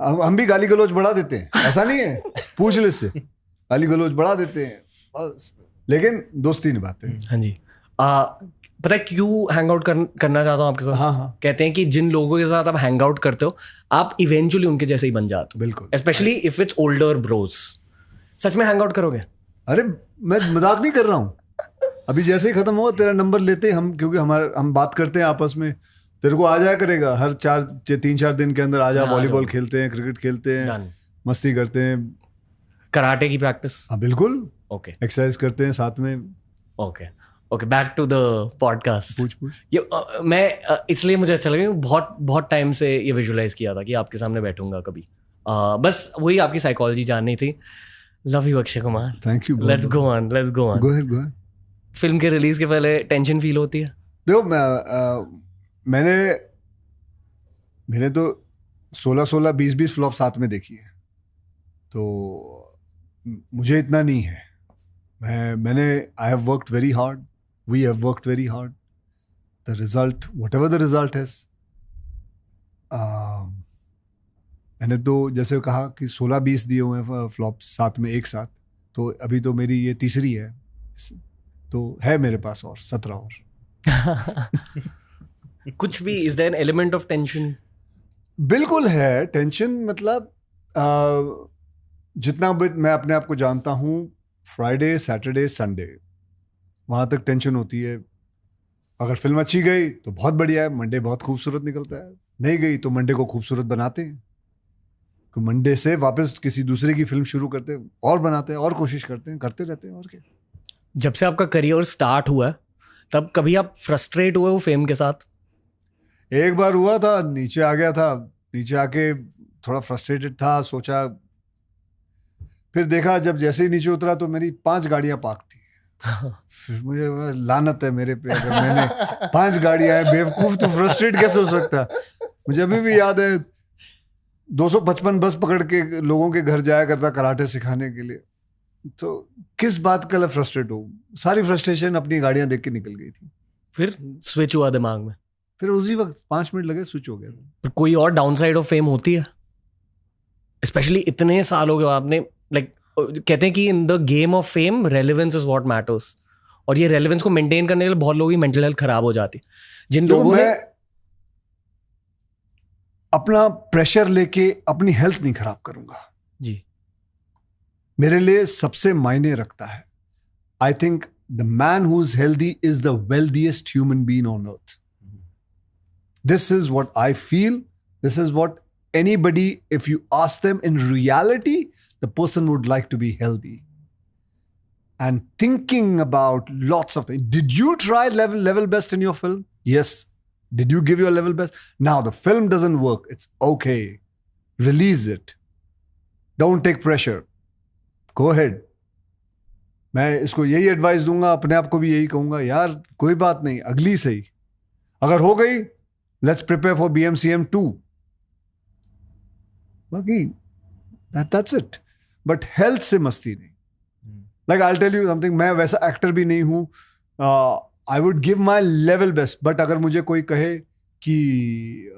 हम भी गाली गलौज बढ़ा देते हैं, ऐसा नहीं है, पूछ ले से गाली गलौज बढ़ा देते हैं बस, लेकिन दोस्ती निभाते हैं। हाँ जी। पता है क्यों हैंग आउट करना चाहता हूँ आपके साथ? हाँ। कहते हैं कि जिन लोगों के साथ आप हैंग आउट करते हो आप इवेंचुअली उनके जैसे ही बन जाते हो। बिल्कुल। Specially if it's older bros. सच में हैंग आउट करोगे? अरे मैं मजाक नहीं कर रहा हूँ। अभी जैसे ही खत्म हुआ तेरा नंबर लेते हम, क्योंकि हम बात करते हैं आपस में, तेरे को आ जाया करेगा हर 3-4 दिन के अंदर आ जा, वॉलीबॉल खेलते हैं, क्रिकेट खेलते हैं, मस्ती करते हैं, कराटे की प्रैक्टिस। हाँ बिल्कुल। ओके। एक्सरसाइज करते हैं साथ में। Okay back to the podcast. पूछ। ये मैं इसलिए मुझे अच्छा लगा, बहुत टाइम से ये विजुअलाइज किया था कि आपके सामने बैठूंगा कभी। बस वही आपकी साइकोलॉजी जाननी थी। Love you Akshay Kumar. Thank you. Let's go on. Go ahead. Film के रिलीज के पहले टेंशन फील होती है? देखो मैंने तो 16 20 फ्लॉप साथ में देखी है, तो मुझे इतना नहीं है। मैंने I have worked very hard, we have worked very hard, the result whatever the result है, मैंने तो जैसे कहा कि 16-20 दिए हुए हैं फ्लॉप साथ में एक साथ, तो अभी तो मेरी ये तीसरी है, तो है मेरे पास और 17 और। कुछ भी is there an element of tension? बिल्कुल है टेंशन। मतलब जितना मैं अपने आप को जानता हूँ, फ्राइडे सैटरडे संडे वहाँ तक टेंशन होती है। अगर फिल्म अच्छी गई तो बहुत बढ़िया है, मंडे बहुत खूबसूरत निकलता है, नहीं गई तो मंडे को खूबसूरत बनाते हैं, तो मंडे से वापस किसी दूसरे की फिल्म शुरू करते हैं और बनाते हैं और कोशिश करते हैं, करते रहते हैं। और क्या, जब से आपका करियर स्टार्ट हुआ तब कभी आप फ्रस्ट्रेट हुए हो फेम के साथ? एक बार हुआ था, नीचे आ गया था, नीचे आके थोड़ा फ्रस्ट्रेटेड था, सोचा, फिर देखा जब जैसे ही नीचे उतरा तो मेरी 5 गाड़ियां पार्क थी। फिर मुझे लानत है मेरे पे, अगर मैंने 5 गाड़ियां हैं, बेवकूफ, तो फ्रस्ट्रेट कैसे हो सकता है। मुझे अभी भी याद है 255 बस पकड़ के लोगों के घर जाया करता कराटे सिखाने के लिए, तो किस बात का फ्रस्ट्रेट हो, सारी फ्रस्ट्रेशन अपनी गाड़ियां देख के निकल गई थी। फिर स्विच हुआ दिमाग में? फिर उसी वक्त 5 मिनट लगे, स्विच हो गया था। कोई और डाउन साइड ऑफ फेम होती है, स्पेशली इतने सालों के बाद आपने, लाइक कहते हैं कि in the game of fame relevance is what matters, और ये रेलेवेंस को मेंटेन करने के लिए बहुत लोगों की मेंटल हेल्थ खराब हो जाती है। जिन लोगों ने अपना प्रेशर लेके अपनी हेल्थ नहीं खराब करूंगा जी, मेरे लिए सबसे मायने रखता है। I think the man who is healthy is the wealthiest human being on earth. This is what I feel, this is what anybody, if you ask them, in reality the person would like to be healthy and thinking about lots of things. Did you try level best in your film? Yes. Did you give your level best? Now the film doesn't work, it's okay, release it, don't take pressure, go ahead. मैं इसको यही एडवाइस दूंगा, अपने आप को भी यही कहूंगा, यार कोई बात नहीं, अगली सही, अगर हो गई let's prepare for BMCM 2, बाकी that's it. But health से मस्ती नहीं. Like I'll tell you something, मैं वैसा एक्टर भी नहीं हूँ, I would give my level best, but अगर मुझे कोई कहे कि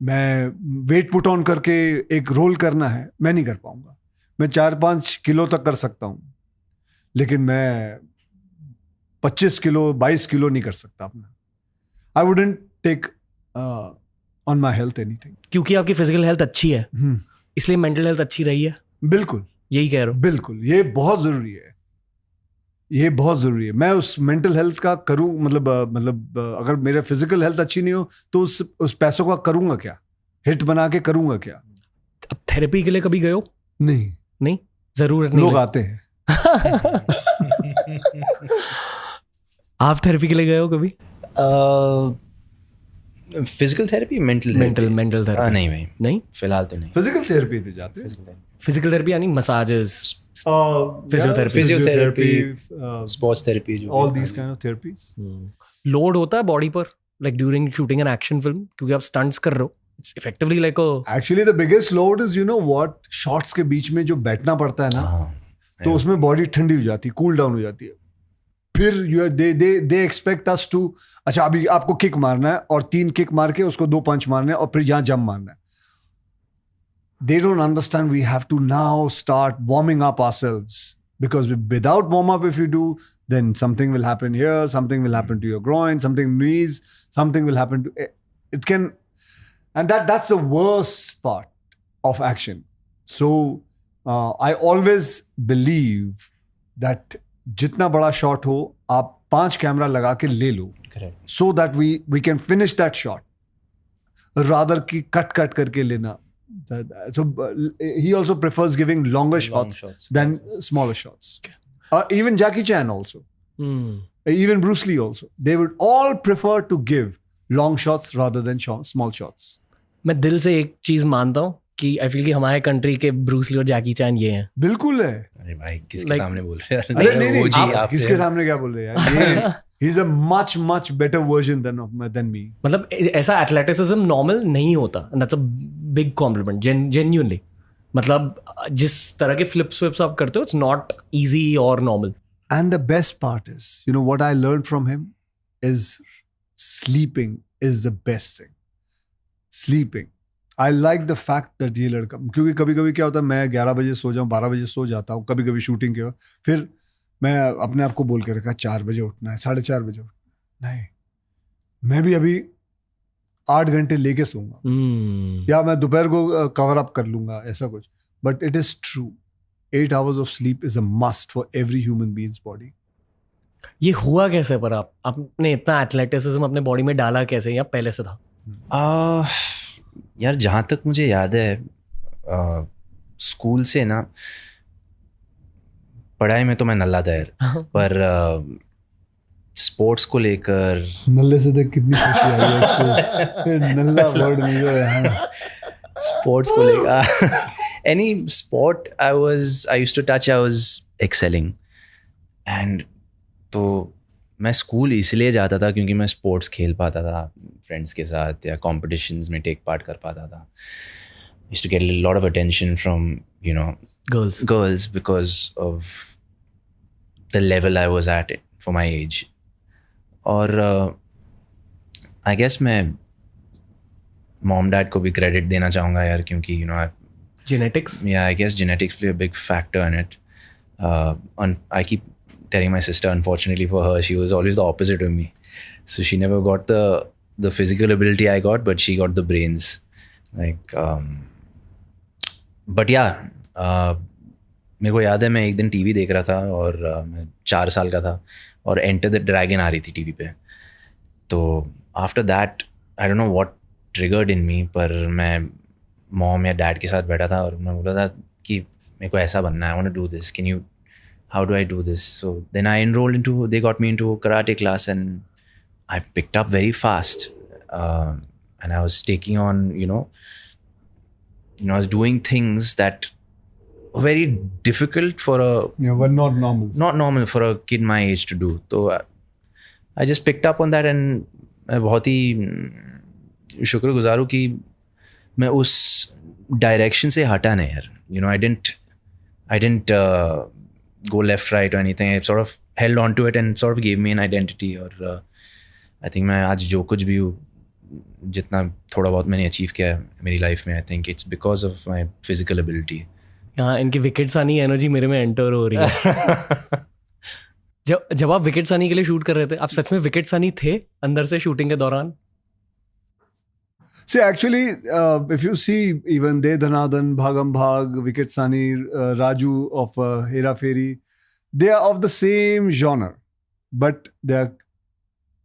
मैं वेट पुट ऑन करके एक रोल करना है, मैं नहीं कर पाऊंगा। मैं 4-5 किलो तक कर सकता हूँ, लेकिन मैं 25 किलो 22 किलो नहीं कर सकता अपना। I wouldn't take on my health anything. क्योंकि आपकी फिजिकल हेल्थ अच्छी है, इसलिए मेंटल हेल्थ अच्छी रही है। बिल्कुल, यही कह रहा हूँ। बिल्कुल, ये बहुत जरूरी है, ये बहुत जरूरी है। मैं उस मेंटल हेल्थ का करूं, मतलब अगर मेरा फिजिकल हेल्थ अच्छी नहीं हो तो उस पैसों का करूंगा क्या, हिट बना के करूंगा क्या। अब थेरेपी के लिए कभी गए हो? नहीं, जरूरत नहीं, लोग आते हैं। आप थेरेपी के लिए गए हो कभी? Physical therapy, mental therapy? नहीं भाई, नहीं, फिलहाल तो नहीं। फिजिकल थेरेपी पे जाते हैं। फिजिकल थेरेपी यानी massages, physiotherapy, sports therapy, all these kind of therapies. Load होता है बॉडी पर, like during shooting an action film, क्योंकि आप स्टंट्स कर रहे हो, it's effectively like actually the biggest load is, you know what, shots के बीच में जो बैठना पड़ता है ना, तो उसमें बॉडी ठंडी हो जाती है, कूल डाउन हो जाती है, फिर दे एक्सपेक्ट अस टू, अच्छा अभी आपको किक मारना है और 3 किक मार के उसको 2 पंच मारने हैं और फिर यहां जंप मारना है. They don't understand we have to now start warming up ourselves, because without warm up, if you do, then something will happen here, something will happen to your groin, something knees, something will happen to it can, and that's the worst part of action. So I always believe that जितना बड़ा शॉट हो आप 5 कैमरा लगा के ले लो, so that we can finish that shot rather कि कट करके लेना. So he also prefers giving longer shots than smaller shots. Even Jackie Chan also, even Bruce Lee also, they would all prefer to give long shots rather than small shots. मैं दिल से एक चीज मानता हूँ कि आई फील कि हमारे कंट्री के ब्रूस ली और जैकी चैन ये हैं. बिल्कुल है. अरे भाई किसके सामने बोल रहे हैं? अरे नहीं आप किसके सामने क्या बोल रहे हैं यार? He's a much better version than me. मतलब ऐसा एथलेटिसिज्म नॉर्मल नहीं होता, and that's a big compliment, genuinely. मतलब जिस तरह के flips आप करते हो, it's not easy or normal. And the best part is, what I learned from him is sleeping is the best thing. Sleeping. I like the fact that ये लड़का, क्योंकि कभी क्या होता है, मैं 11 बजे सो जाऊँ, 12 बजे सो जाता हूँ, कभी शूटिंग के वक्त, फिर मैं अपने आप को बोल के रखा 4 बजे उठना है, 4:30 बजे उठना. नहीं, मैं भी अभी 8 घंटे लेके सोऊंगा, या मैं दोपहर को कवर अप कर लूंगा, ऐसा कुछ. But it is true, 8 hours of sleep is a must for every human being's body. ये हुआ कैसे पर आपने इतना एथलेटिसिज्म अपने बॉडी में डाला कैसे, या पहले से था? यार जहाँ तक मुझे याद है, स्कूल से ना, पढ़ाई में तो मैं नल्ला था यार, पर स्पोर्ट्स को लेकर नल्ले से तक कितनी खुशी आई है इसको, फिर नल्ला वर्ड मिल गया है. स्पोर्ट्स को लेकर any sport I used to touch, I was excelling. And तो मैं स्कूल इसलिए जाता था क्योंकि मैं स्पोर्ट्स खेल पाता था फ्रेंड्स के साथ, या कॉम्पिटिशन्स में टेक पार्ट कर पाता था. Used to get a lot of attention from girls because of the level I was at it for my age. और I guess मैं mom dad को भी credit देना चाहूँगा यार, क्योंकि genetics. Yeah, I guess genetics play a big factor in it. I keep telling my sister, unfortunately for her, she was always the opposite of me. So she never got the physical ability I got, but she got the brains. Like, but yeah. मेरे को याद है, मैं एक दिन टीवी देख रहा था और मैं 4 साल का था और एंटर द ड्रैगन आ रही थी टीवी पे. तो after that I don't know what triggered in me, पर मैं मॉम या डैड के साथ बैठा था और मैं बोला था कि मेरे को ऐसा बनना है, I want to do this, can you, how do I do this? So then I enrolled into, they got me into karate class and I picked up very fast and I was taking on, I was doing things that very difficult for but not normal for a kid my age to do. So I just picked up on that, and मैं बहुत ही शुक्रगुजार हूँ कि मैं उस डायरेक्शन से हटा नहीं यार. I didn't go left, right or anything. I sort of held on to it and sort of gave me an identity. और I think मैं आज जो कुछ भी हूँ, जितना थोड़ा बहुत मैंने अचीव किया है मेरी लाइफ में, I think it's because of my physical ability. यहाँ इनकी विकेट सानी एनर्जी मेरे में एंटर हो रही है. जब आप विकेट सानी के लिए शूट कर रहे थे, आप सच में विकेट सानी थे अंदर से शूटिंग के दौरान? See, actually, if you see even De Dhanadhan, Bhagam Bhag, Viket Sani, Raju of Hera Fairy, they are of the same genre, but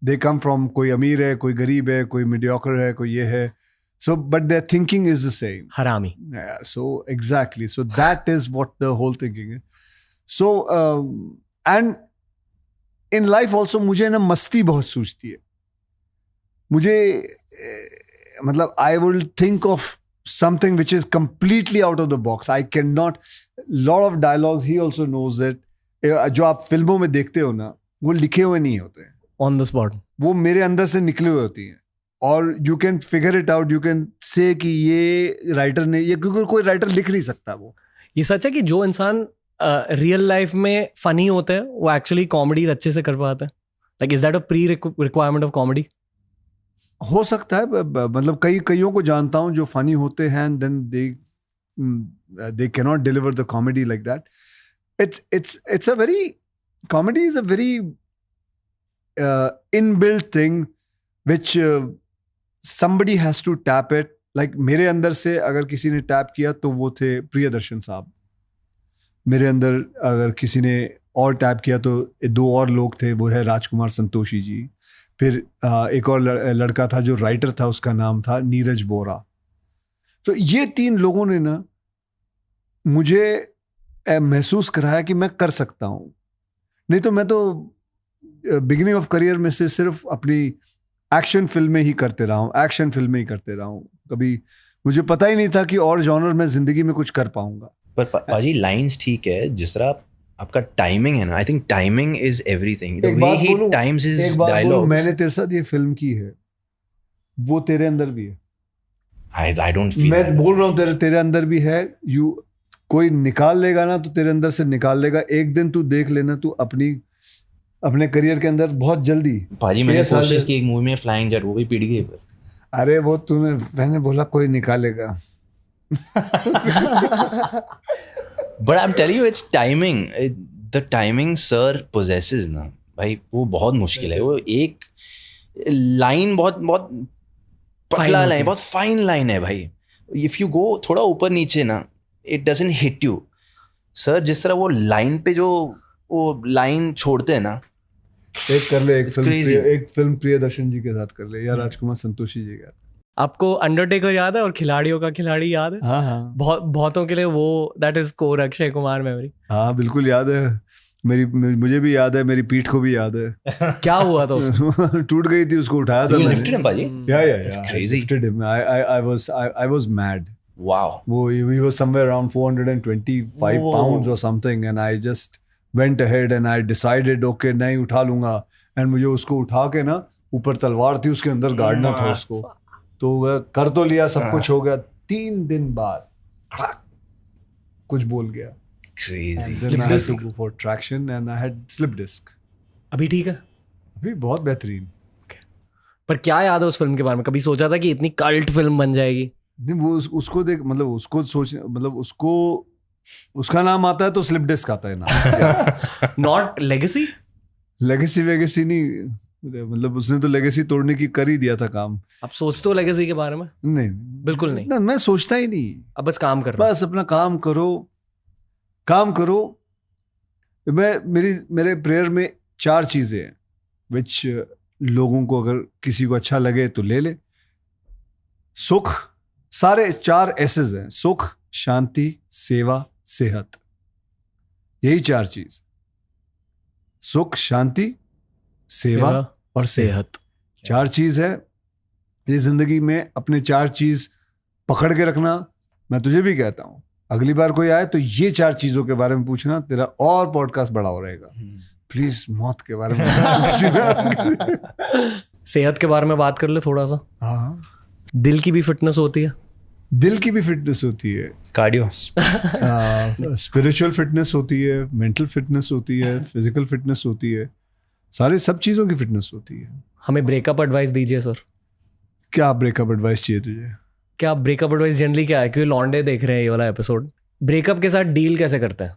they come from, कोई अमीर है, कोई गरीब है, कोई mediocre है, कोई ये है. So, but their thinking is the same. Harami. Yeah, so exactly. So that is what the whole thinking is. So, and in life also मुझे ना मस्ती बहुत सूझती है. मुझे मतलब I will think of something which is completely out of the box. I cannot. Lot of dialogues, he also knows that. जो आप फिल्मों में देखते हो ना, वो लिखे हुए नहीं होते हैं. On the spot. वो मेरे अंदर से निकले हुए होती हैं. और you can figure it out, you can say कि ये राइटर ने, ये क्योंकि कोई राइटर लिख नहीं सकता वो. ये सच है कि जो इंसान रियल लाइफ में फनी होते हैं वो एक्चुअली कॉमेडी अच्छे से कर पाते हैं? Like is that a pre requirement of comedy? हो सकता है, मतलब कईयों को जानता हूँ जो फनी होते हैं, then they cannot deliver the comedy like that. It's a very, comedy is a very inbuilt thing which somebody has to tap it. Like मेरे अंदर से अगर किसी ने टैप किया तो वो थे प्रियदर्शन साहब. मेरे अंदर अगर किसी ने और टैप किया तो 2 और लोग थे, वो है राजकुमार संतोषी जी. फिर एक और लड़का था जो राइटर था, उसका नाम था नीरज वोरा. तो ये 3 लोगों ने ना मुझे महसूस कराया कि मैं कर सकता हूँ. नहीं तो मैं तो बिगिनिंग ऑफ करियर में से सिर्फ अपनी एक्शन फिल्में ही करते रहा हूँ. कभी मुझे पता ही नहीं था कि और जॉनर में जिंदगी में कुछ कर पाऊंगा. पर पाजी लाइंस ठीक है, जिस तरह आपका टाइमिंग है ना, I think timing is everything. The way he times his dialogue. मैंने तेरे साथ ये फिल्म की है, वो तेरे अंदर भी है. आई डोंट फील, मैं बोल रहा हूँ तेरे अंदर भी है. कोई निकाल लेगा ना तो तेरे अंदर से निकाल लेगा. एक दिन तू देख लेना, तू अपने करियर के अंदर बहुत जल्दी. पाजी मैंने कोशिश की एक मूवी में फ्लाइंग जेट, वो भी पिट गई. अरे वो मैंने बोला कोई निकालेगा. But I'm telling you, it's timing. The timing sir possesses ना भाई, वो बहुत मुश्किल है. वो एक लाइन बहुत पतला लाइन, बहुत फाइन लाइन है भाई. If you go थोड़ा ऊपर नीचे ना, it doesn't hit you. Sir जिस तरह वो लाइन पे जो वो लाइन छोड़ते हैं ना, एक फिल्म प्रियदर्शन जी के साथ कर ले या राजकुमार संतोषी जी का. आपको अंडरटेकर याद है और खिलाड़ियों का खिलाड़ी याद है? हाँ. बहुतों के लिए वो that is core Akshay Kumar memory. हाँ बिल्कुल याद है. मुझे भी याद है, मेरी पीठ को भी याद है. क्या हुआ था उसको? टूट गई थी, उसको उठाया था मैंने. lifted him पाजी? Yeah. Lifted him. I was mad. Wow. We were somewhere around 425 pounds or something, and I just went ahead and I decided, okay, नहीं उठा लूंगा. And मुझे उसको उठा के ना, ऊपर तलवार थी, उसके अंदर गाड़ना था उसको. तो कर तो लिया, सब कुछ हो गया. 3 दिन बाद कुछ बोल गया. Crazy. And then I had to go for traction and I had slip disc. अभी ठीक है? अभी बहुत बेहतरीन. पर क्या याद है उस फिल्म के बारे में? कभी सोचा था कि इतनी कल्ट फिल्म बन जाएगी? नहीं, वो उसको देख, मतलब उसको सोच, मतलब उसका नाम आता है तो स्लिप डिस्क आता है ना. नॉट लेगेसी वेगेसी नहीं, मतलब उसने तो लेगेसी तोड़ने की कर ही दिया था काम. आप सोचते हो लेगेसी के बारे में? नहीं बिल्कुल नहीं. ना, मैं सोचता ही नहीं. अब बस काम कर रहा हूं. बस अपना काम करो. मेरे प्रेयर में 4 चीजें हैं विच लोगों को, अगर किसी को अच्छा लगे तो ले. सुख, सारे 4 एसेस हैं. सुख, शांति, सेवा, सेहत. यही 4 चीज. सुख, शांति, सेवा और सेहत. 4 चीज है. ये जिंदगी में अपने 4 चीज पकड़ के रखना. मैं तुझे भी कहता हूं, अगली बार कोई आए तो ये 4 चीजों के बारे में पूछना, तेरा और पॉडकास्ट बड़ा हो रहेगा. प्लीज मौत के बारे में. सेहत के बारे में बात कर ले थोड़ा सा. हाँ, दिल की भी फिटनेस होती है. दिल की भी फिटनेस होती है. कार्डियो, स्पिरिचुअल फिटनेस होती है, मेंटल फिटनेस होती है, फिजिकल फिटनेस होती है. सब चीजों की फिटनेस होती है. हमें ब्रेकअप एडवाइस दीजिए सर. क्या ब्रेकअप एडवाइस चाहिए तुझे? क्या ब्रेकअप एडवाइस जनरली क्या है? क्योंकि लॉन्डे देख रहे हैं ये वाला एपिसोड. ब्रेकअप के साथ डील कैसे करते हैं?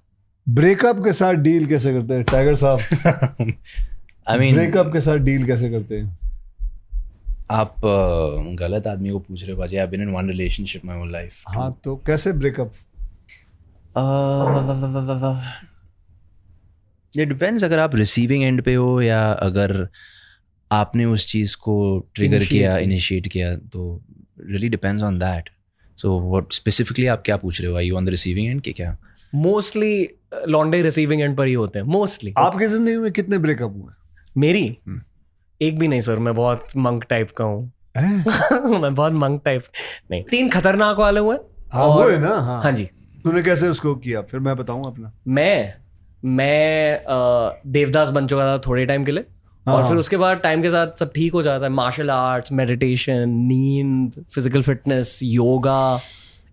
टाइगर साहब, I mean, ब्रेकअप के साथ डील कैसे करते हैं? आप गलत आदमी को पूछ रहे हो बाजी. I've been in one relationship my whole life. हाँ, तो कैसे ब्रेकअप? It depends. अगर आप रिसीविंग एंड पे हो या अगर आपने उस चीज़ को ट्रिगर किया, इनिशिएट किया, तो really depends on that. So what specifically आप क्या पूछ रहे हो? Are you on the receiving end के क्या? मोस्टली लॉन्डे रिसीविंग एंड पर ही होते हैं मोस्टली. आपकी जिंदगी में कितने ब्रेकअप हुए? मेरी एक भी नहीं सर. मैं बहुत मंक टाइप का हूँ. मैं बहुत मंक टाइप नहीं. 3 खतरनाक वाले हुए. हाँ, हुए ना. हाँ जी. तूने कैसे उसको किया? फिर मैं बताऊँ अपना. मैं देवदास बन चुका था थोड़े टाइम के लिए. और फिर उसके बाद टाइम के साथ सब ठीक हो जाता है. मार्शल आर्ट्स, मेडिटेशन, नींद, फिजिकल फिटनेस, योगा,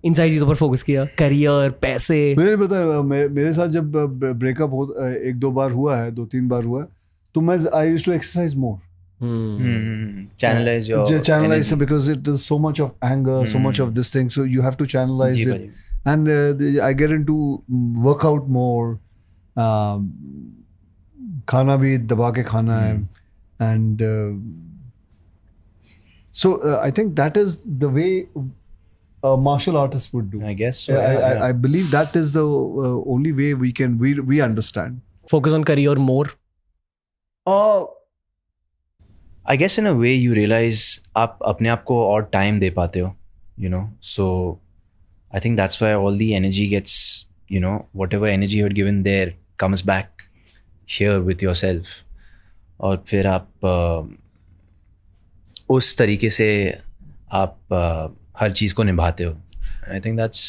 इन सारी चीज़ों पर फोकस किया? करियर, पैसे? मुझे नहीं पता, मेरे साथ जब ब्रेकअप हो 1-2 बार हुआ है, 2-3 बार हुआ है, तो मैं I used to exercise more. Channelize your Channelize energy. because it is so much of anger, so much of this thing, so you have to channelize जी it. भाई. And I get into workout more. खाना भी दबा के खाना है. And so I think that is the way a martial artist would do. I guess so. I believe that is the only way we understand. Focus on career more? I guess in a way you realize आप अपने आप को और time दे पाते हो, you know. So I think that's why all the energy gets, you know, whatever energy you had given there comes back here with yourself. और फिर आप उस तरीके से आप हर चीज़ को निभाते हो. I think that's.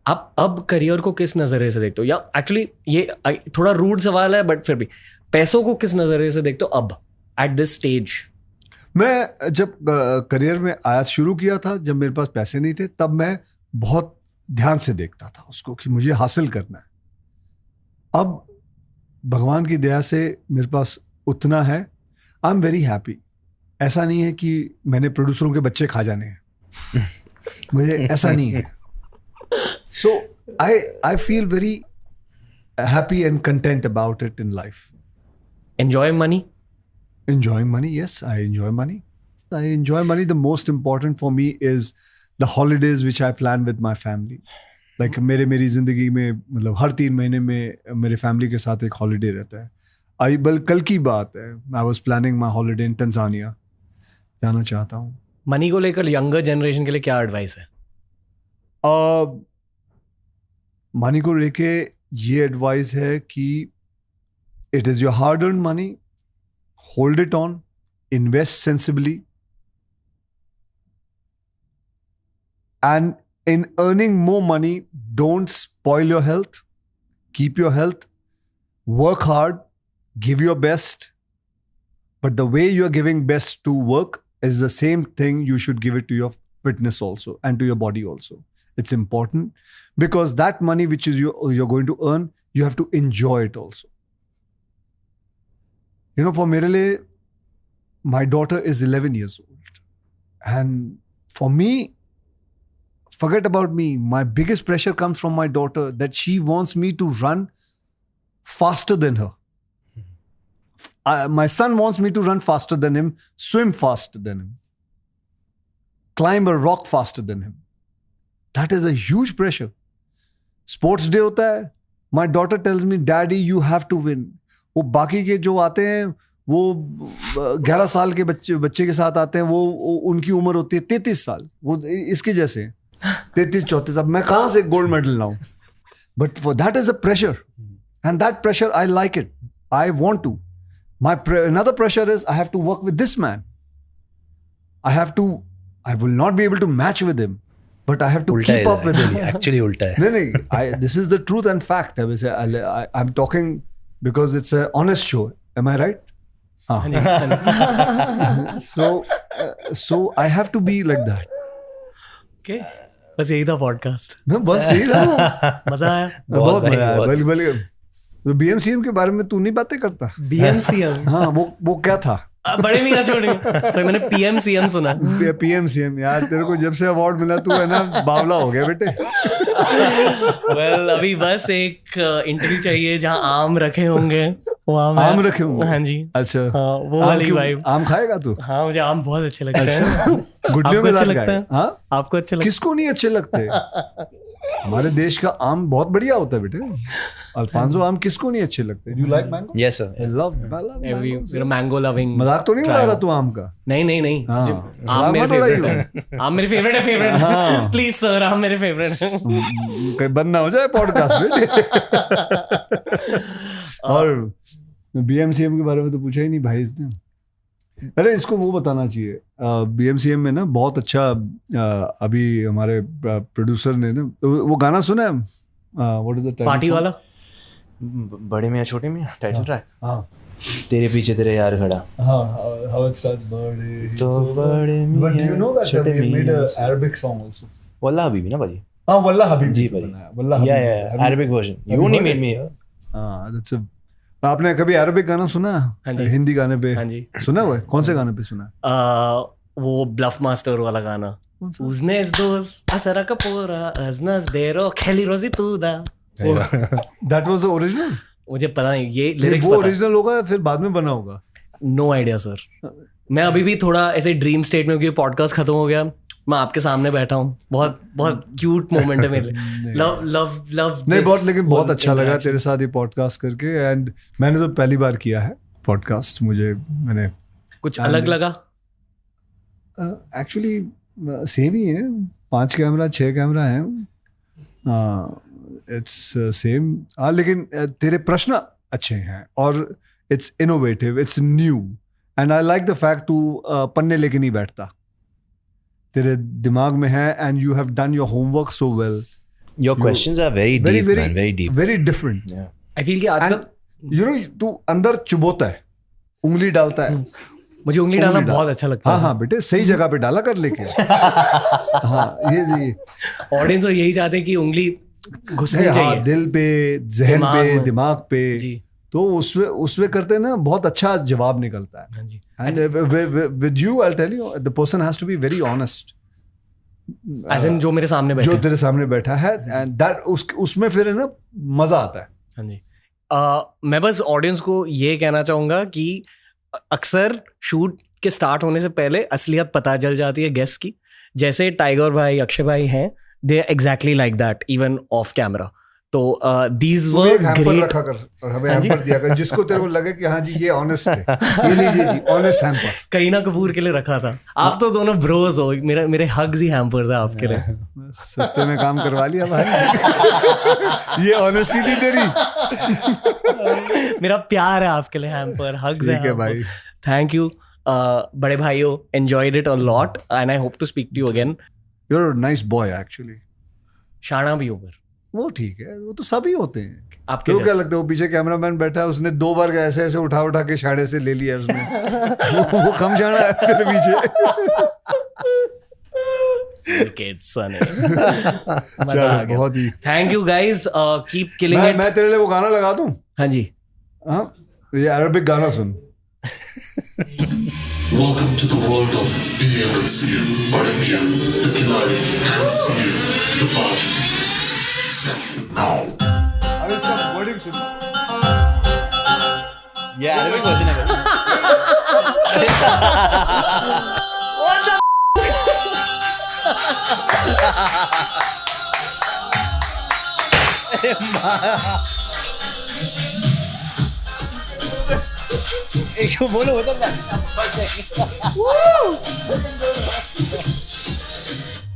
आप अब करियर को किस नज़रिए से देखते हो? या एक्चुअली ये थोड़ा रूड सवाल है, बट फिर भी पैसों को किस नज़रिए से देखते हो अब एट दिस स्टेज? मैं जब करियर में आया शुरू किया था, जब मेरे पास पैसे नहीं थे, तब मैं बहुत ध्यान से देखता था उसको कि मुझे हासिल करना है. अब भगवान की दया से मेरे पास उतना है. I am very happy. ऐसा नहीं है कि मैंने प्रोड्यूसरों के बच्चे खा जाने हैं. मुझे ऐसा नहीं है. So I feel very happy and content about it in life. Enjoying money? Enjoying money, yes, I enjoy money. I enjoy money. The most important for me is the holidays which I plan with my family. Like मेरी ज़िंदगी में मतलब हर 3 महीने में मेरे फैमिली के साथ एक हॉलीडे रहता है. कल की बात है, I was planning my holiday in Tanzania. जाना चाहता हूँ. मनी को लेकर यंगर जनरेशन के लिए क्या एडवाइस है? मनी को लेके ये एडवाइस है कि it is your hard-earned money, hold it on, invest sensibly, and in earning more money, don't spoil your health, keep your health, work hard, give your best, but the way you're giving best to work is the same thing you should give it to your fitness also and to your body also. It's important because that money which is you're going to earn, you have to enjoy it also. You know, for मेरे लिए, my daughter is 11 years old. And for me, forget about me. My biggest pressure comes from my daughter that she wants me to run faster than her. My son wants me to run faster than him, swim faster than him, climb a rock faster than him. That is a huge pressure. Sports day होता है. My daughter tells me, Daddy, you have to win. वो बाकी के जो आते हैं, वो 11 साल के बच्चे के साथ आते हैं, वो उनकी उम्र होती है 33 साल. वो इसके जैसे हैं, 33-34. अब मैं कहाँ से गोल्ड मेडल लाऊं? But for that is a pressure. And that pressure, I like it. I want to. Another pressure is I have to work with this man. I will not be able to match with him. But I have to keep up with him. Actually, ulta hai. No, this is the truth and fact. I'm talking because it's an honest show. Am I right? So I have to be like that. Okay. बस यही था पॉडकास्ट. बस यही था. मजा आया. बहुत मजा आया. बल्कि तो BMCM के बारे में तू नहीं बातें करता? BMCM? हाँ, वो क्या था? बड़े मियां छोड़े. सॉरी, मैंने PMCM सुना. PMCM यार, तेरे को जब से अवार्ड मिला तू है ना बावला हो गया बेटे. Well, अभी बस एक इंटरव्यू चाहिए जहाँ आम रखे होंगे. आम रखे होंगे? हाँ जी. अच्छा. हाँ, वो वाली वाइब. आम खाएगा तू? हाँ, मुझे आम बहुत अच्छे लगते हैं. गुटलियों में लगता है. हाँ, आपको अच्छे लगते? किसको नहीं अच्छे लगते? हमारे देश का आम बहुत बढ़िया होता है बेटे. अल्फांसो आम किसको नहीं अच्छे लगते? You like mango? Yes, sir. I love mangoes. Mango loving. मजाक तो नहीं उड़ा रहा तू आम का? नहीं. हाँ. आम मेरे फेवरेट है. आम मेरे फेवरेट है. प्लीज सर, आम मेरे फेवरेट है. कहीं बंद ना हो जाए पॉडकास्ट बेटे. और BMCM के बारे में तो पूछा ही नहीं भाई इसने. अरे इसको वो बताना चाहिए. BMCM में ना बहुत अच्छा अभी हमारे प्रोड्यूसर ने ना वो गाना सुना है. What is the title? Party वाला. बड़े मियां छोटे मियां टाइटल ट्रैक. हाँ, तेरे पीछे तेरे यार खड़ा हाँ, how it starts, बड़े तो बड़े But do you know that छोटे we made Miyan a Arabic song also? वल्ला हबीबी ना भाजी हाँ, वल्ला हबीबी जी को भाई बनाया, वल्ला हबीबी। या Arabic version you you only heard made it? me hear हाँ, that's a आपने कभी अरबिक गाना सुना? हाँ जी। हिंदी गाने पे हाँ जी। सुना हुआ है? कौन से गाने पे सुना है? वो ब्लफ मास्टर वाला गाना, कौन सा? Uznes dos, asara kapora, aznas dero, kheli rozi tuda. That was the original? मुझे पता नहीं, ये नहीं, लिरिक्स वो पता है। ओरिजिनल होगा या फिर बाद में बना होगा? No idea sir. मैं अभी भी थोड़ा ऐसे ड्रीम स्टेट में, क्योंकि पॉडकास्ट खत्म हो गया, मैं आपके सामने बैठा हूँ, बहुत बहुत क्यूट मोमेंट है मेरे लिए। लव लव लव नहीं, बहुत, लेकिन बहुत अच्छा लगा तेरे साथ ये पॉडकास्ट करके। एंड मैंने तो पहली बार किया है पॉडकास्ट, मैंने कुछ अलग लगा। एक्चुअली सेम ही है, 5 कैमरा 6 कैमरा है, इट्स सेम। लेकिन तेरे प्रश्न अच्छे हैं और it's innovative, it's new, and I like the fact तू पन्ने लेके नहीं बैठता, तेरे दिमाग में है, and you have done your homework so well. your questions are very deep man very deep very different. yeah I feel कि आजकल यू नो तू अंदर चुबोता है, उंगली डालता है। मुझे उंगली डालना बहुत अच्छा लगता हाँ है। हाँ बेटे, सही जगह पे डाला कर लेके। हाँ, ये ऑडियंस यही चाहते हैं कि उंगली घुसनी हाँ, चाहिए दिल पे, जहन दिमाग पे, में। दिमाग पे, जी। तो उसमें करते ना बहुत अच्छा जवाब निकलता है। हाँ जी। And with you I tell you the person has to be very honest, as in जो मेरे सामने बैठे जो हैं। तेरे सामने बैठा है, एंड दैट उसमें फिर है ना मजा आता है। हाँ जी। मैं बस ऑडियंस को ये कहना चाहूंगा कि अक्सर शूट के स्टार्ट होने से पहले असलियत पता चल जाती है गेस्ट की। जैसे टाइगर भाई, अक्षय भाई हैं, दे exactly like that even of camera. तो दीज तू भी वर एक हैम्पर ग्रेट। रखा कर और हमें हैम्पर दिया कर, जिसको तेरे को लगे कि हाँ जी ये ऑनेस्ट है, ये लीजिए जी ऑनेस्ट हैम्पर। करीना कपूर के लिए रखा था। आप तो दोनों ब्रोज हो, मेरे हग्स ही हैम्पर्स हैं आपके लिए। सस्ते में काम करवा लिया भाई। ये ऑनेस्टी थी तेरी। मेरा प्यार है आपके लिए, हैम्पर हग्स ठीक है भाई। थैंक यू बड़े भाइयों, enjoyed it a lot and I hope to speak to you again. You are nice boy actually. शाना भी ऊपर वो ठीक है, वो तो सभी होते हैं। आपके तो जैसे। क्या लगता है, वो पीछे कैमरामैन बैठा है, उसने 2 बार ऐसे ऐसे उठा उठा के शाड़े से ले लिया उसने। वो कम शाड़ा है तेरे पीछे। चलो, बहुत ही। Thank you guys, keep killing it. मैं तेरे लिए वो गाना लगा दूं? हाँ जी। हाँ, ये अरबिक गाना सुन। Welcome to the world of DM and CM, Bade Mian, the Khiladi, and CM, the Baki. Now. अब इसका वर्डिंग सुन। yeah Arabic version है एक बोलो होता था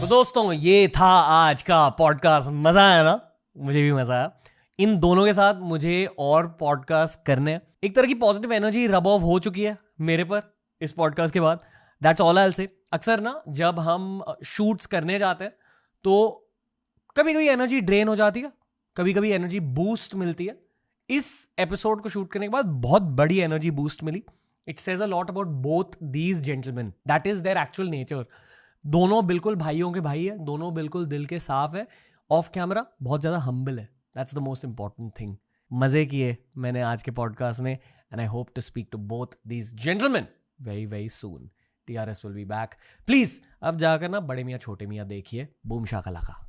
तो दोस्तों, ये था आज का पॉडकास्ट। मजा आया ना? मुझे भी मजा आया। इन दोनों के साथ मुझे और पॉडकास्ट करने हैं। एक तरह की पॉजिटिव एनर्जी रब ऑफ हो चुकी है मेरे पर इस पॉडकास्ट के बाद। That's all I will say. अक्सर ना जब हम शूट्स करने जाते हैं तो कभी कभी एनर्जी ड्रेन हो जाती है, कभी कभी एनर्जी बूस्ट मिलती है। इस एपिसोड को शूट करने के बाद बहुत बड़ी एनर्जी बूस्ट मिली। It says a lot about both these gentleman, that is their actual nature. दोनों बिल्कुल भाइयों के भाई है, दोनों बिल्कुल दिल के साफ है। ऑफ कैमरा बहुत ज़्यादा हम्बल है। That's the most important thing. मज़े किए मैंने आज के पॉडकास्ट में and I hope to speak to both these gentlemen very very soon. TRS will be back. Please अब जाकर ना बड़े मियाँ छोटे मियाँ देखिए, बूम शाका लगा.